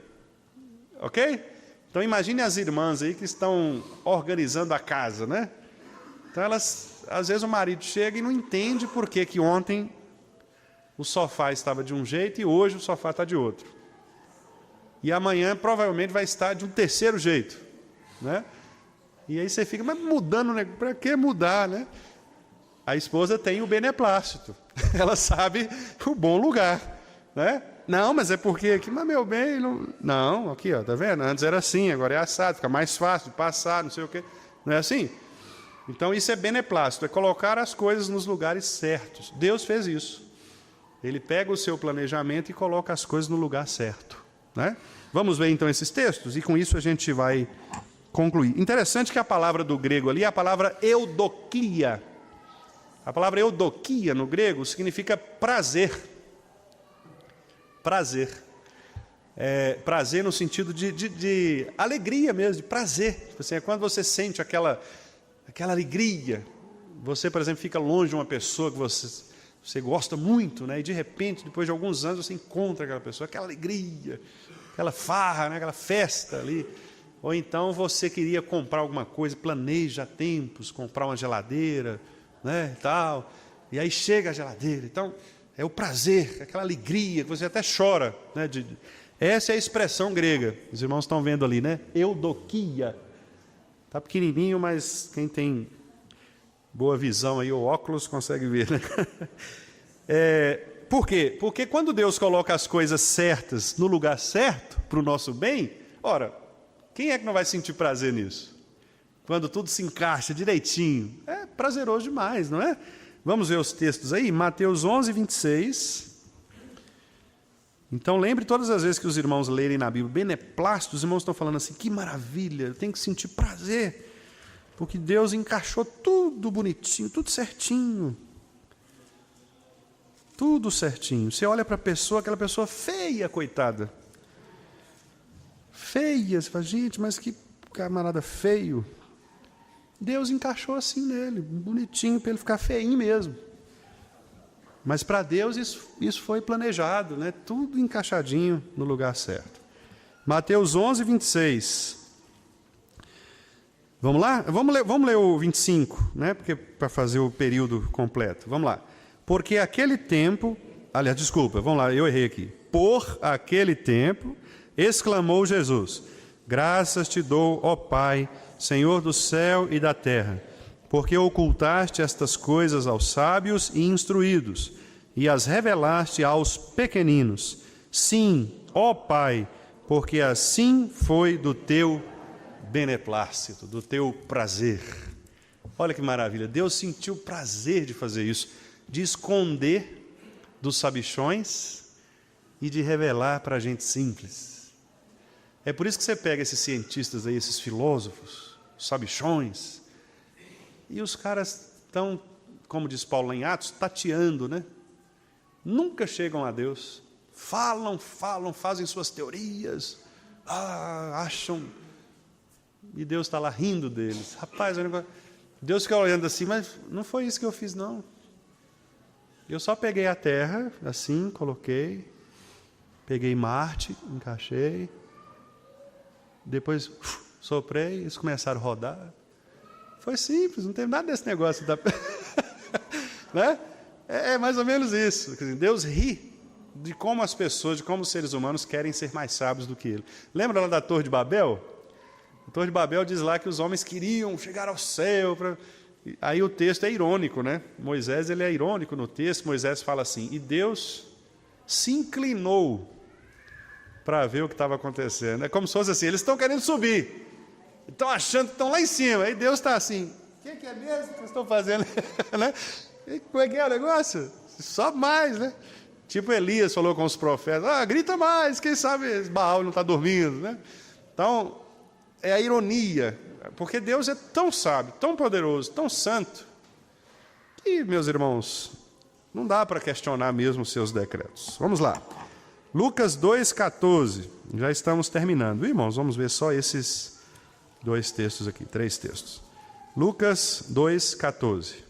Ok? Então, imagine as irmãs aí que estão organizando a casa, né? Então, elas, às vezes o marido chega e não entende por que ontem o sofá estava de um jeito e hoje o sofá está de outro. E amanhã provavelmente vai estar de um terceiro jeito, né? E aí você fica, mas mudando, né? Para que mudar, né? A esposa tem o beneplácito. Ela sabe o bom lugar, né? Não, mas é porque aqui, mas meu bem, não, aqui, ó, tá vendo? Antes era assim, agora é assado, fica mais fácil de passar, não sei o quê. Não é assim? Então isso é beneplácito, é colocar as coisas nos lugares certos. Deus fez isso. Ele pega o seu planejamento e coloca as coisas no lugar certo, né? Vamos ver então esses textos e com isso a gente vai concluir. Interessante que a palavra do grego ali é a palavra eudokia. A palavra eudokia no grego significa prazer. Prazer. Prazer no sentido de alegria mesmo, de prazer. Tipo assim, é quando você sente aquela alegria. Você, por exemplo, fica longe de uma pessoa que você gosta muito, né? E de repente, depois de alguns anos, você encontra aquela pessoa, aquela alegria, aquela farra, né? Aquela festa ali. Ou então você queria comprar alguma coisa, planeja há tempos, comprar uma geladeira, né? E tal. E aí chega a geladeira. Então, é o prazer, aquela alegria, que você até chora, né? Essa é a expressão grega. Os irmãos estão vendo ali, né? Eudokia. Está pequenininho, mas quem tem boa visão aí, ou óculos, consegue ver, né? Por quê? Porque quando Deus coloca as coisas certas no lugar certo, para o nosso bem, ora, quem é que não vai sentir prazer nisso? Quando tudo se encaixa direitinho. É prazeroso demais, não é? Vamos ver os textos aí, Mateus 11, 26. Então, lembre todas as vezes que os irmãos lerem na Bíblia beneplácito, os irmãos estão falando assim, que maravilha, eu tenho que sentir prazer, porque Deus encaixou tudo bonitinho, tudo certinho. Tudo certinho. Você olha para a pessoa, aquela pessoa feia, coitada. Feia, você fala, gente, mas que camarada feio. Deus encaixou assim nele, bonitinho, para ele ficar feinho mesmo. Mas para Deus isso foi planejado, né? Tudo encaixadinho no lugar certo. Mateus 11, 26. Vamos lá? Vamos ler o 25, né? Porque para fazer o período completo. Vamos lá. Porque aquele tempo... Aliás, desculpa, vamos lá, eu errei aqui. Por aquele tempo, exclamou Jesus, graças te dou, ó Pai, Senhor do céu e da terra, porque ocultaste estas coisas aos sábios e instruídos, e as revelaste aos pequeninos. Sim, ó Pai, porque assim foi do teu beneplácito, do teu prazer. Olha que maravilha, Deus sentiu prazer de fazer isso, de esconder dos sabichões e de revelar para a gente simples. É por isso que você pega esses cientistas aí, esses filósofos, sabichões, e os caras estão, como diz Paulo lá em Atos, tateando, né? Nunca chegam a Deus. Falam, fazem suas teorias, acham, e Deus está lá rindo deles. Rapaz, Deus fica olhando assim, mas não foi isso que eu fiz, não. Eu só peguei a terra, assim, coloquei, peguei Marte, encaixei, depois soprei, eles começaram a rodar. Foi simples, não teve nada desse negócio. Né? É mais ou menos isso. Quer dizer, Deus ri de como as pessoas, de como os seres humanos querem ser mais sábios do que Ele. Lembra lá da Torre de Babel? A Torre de Babel diz lá que os homens queriam chegar ao céu. Aí o texto é irônico, né? Moisés, ele é irônico no texto. Moisés fala assim, e Deus se inclinou para ver o que estava acontecendo. É como se fosse assim, eles estão querendo subir, estão achando que estão lá em cima, aí Deus está assim, o que é mesmo que vocês estão fazendo? Né? E como é que é o negócio? Sobe mais, né? Tipo Elias falou com os profetas, grita mais, quem sabe Baal não está dormindo, né? Então, é a ironia, porque Deus é tão sábio, tão poderoso, tão santo, que, meus irmãos, não dá para questionar mesmo os seus decretos. Vamos lá. Lucas 2,14, já estamos terminando. Irmãos, vamos ver só esses 2 textos aqui, 3 textos. Lucas 2,14.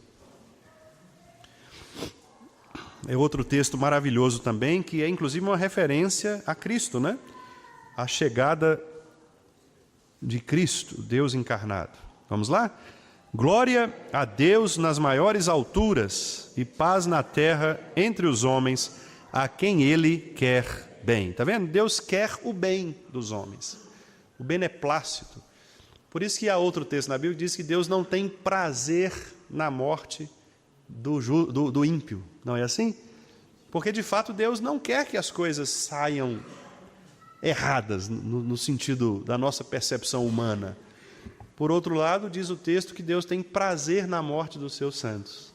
É outro texto maravilhoso também, que é inclusive uma referência a Cristo, né? A chegada de Cristo, Deus encarnado. Vamos lá? Glória a Deus nas maiores alturas e paz na terra entre os homens, a quem Ele quer bem. Está vendo? Deus quer o bem dos homens, o beneplácito. Por isso que há outro texto na Bíblia que diz que Deus não tem prazer na morte do ímpio. Não é assim? Porque, de fato, Deus não quer que as coisas saiam erradas, no sentido da nossa percepção humana. Por outro lado, diz o texto que Deus tem prazer na morte dos seus santos.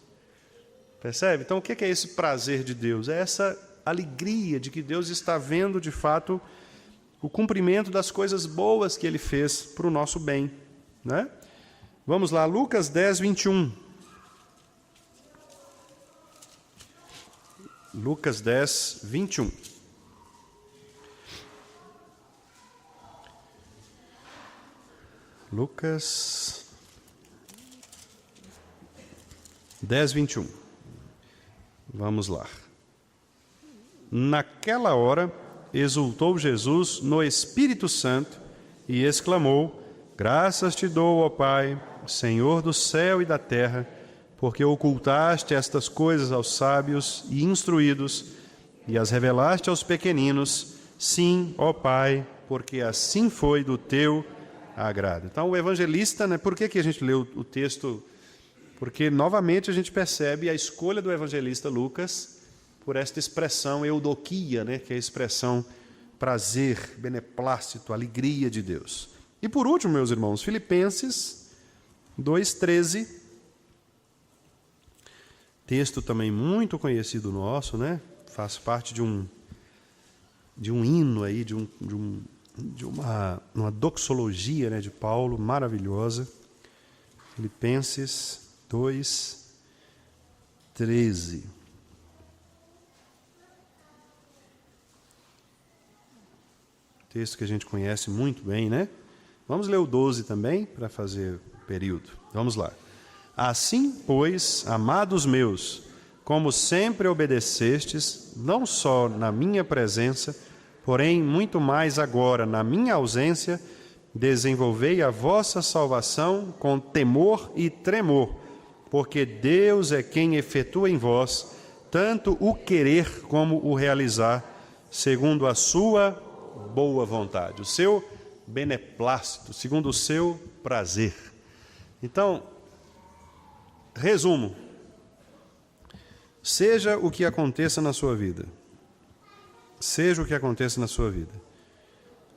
Percebe? Então, o que é esse prazer de Deus? É essa alegria de que Deus está vendo, de fato, o cumprimento das coisas boas que Ele fez para o nosso bem. Né? Vamos lá, Lucas 10, 21. Lucas 10, 21. Lucas 10, 21. Vamos lá. Naquela hora, exultou Jesus no Espírito Santo e exclamou: graças te dou, ó Pai, Senhor do céu e da terra, porque ocultaste estas coisas aos sábios e instruídos e as revelaste aos pequeninos. Sim, ó Pai, porque assim foi do teu agrado. Então, o evangelista, né, por que a gente leu o texto? Porque, novamente, a gente percebe a escolha do evangelista Lucas por esta expressão eudoquia, né, que é a expressão prazer, beneplácito, alegria de Deus. E, por último, meus irmãos, Filipenses 2,13, texto também muito conhecido nosso, né? Faz parte de um hino aí, de uma doxologia, né, de Paulo, maravilhosa. Filipenses 2:13. Texto que a gente conhece muito bem, né? Vamos ler o 12 também, para fazer o período. Vamos lá. Assim, pois, amados meus, como sempre obedecestes, não só na minha presença, porém muito mais agora na minha ausência, desenvolvei a vossa salvação com temor e tremor, porque Deus é quem efetua em vós tanto o querer como o realizar, segundo a sua boa vontade, o seu beneplácito, segundo o seu prazer. Então, resumo: Seja o que aconteça na sua vida, seja o que aconteça na sua vida,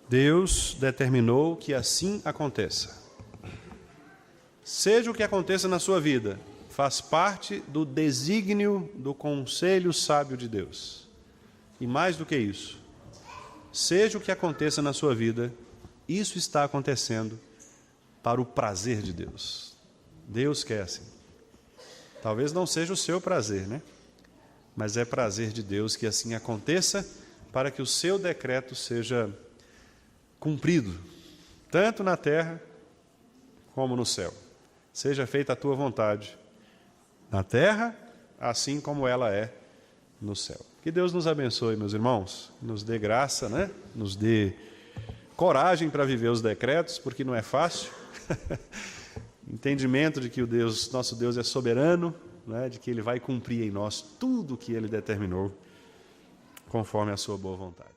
Deus determinou que assim aconteça. Seja o que aconteça na sua vida, faz parte do desígnio do conselho sábio de Deus. E mais do que isso, seja o que aconteça na sua vida, isso está acontecendo para o prazer de Deus. Deus quer assim. Talvez não seja o seu prazer, né? Mas é prazer de Deus que assim aconteça para que o seu decreto seja cumprido, tanto na terra como no céu. Seja feita a tua vontade, na terra, assim como ela é no céu. Que Deus nos abençoe, meus irmãos, nos dê graça, né? Nos dê coragem para viver os decretos, porque não é fácil. Entendimento de que nosso Deus é soberano, né? De que Ele vai cumprir em nós tudo o que Ele determinou, conforme a sua boa vontade.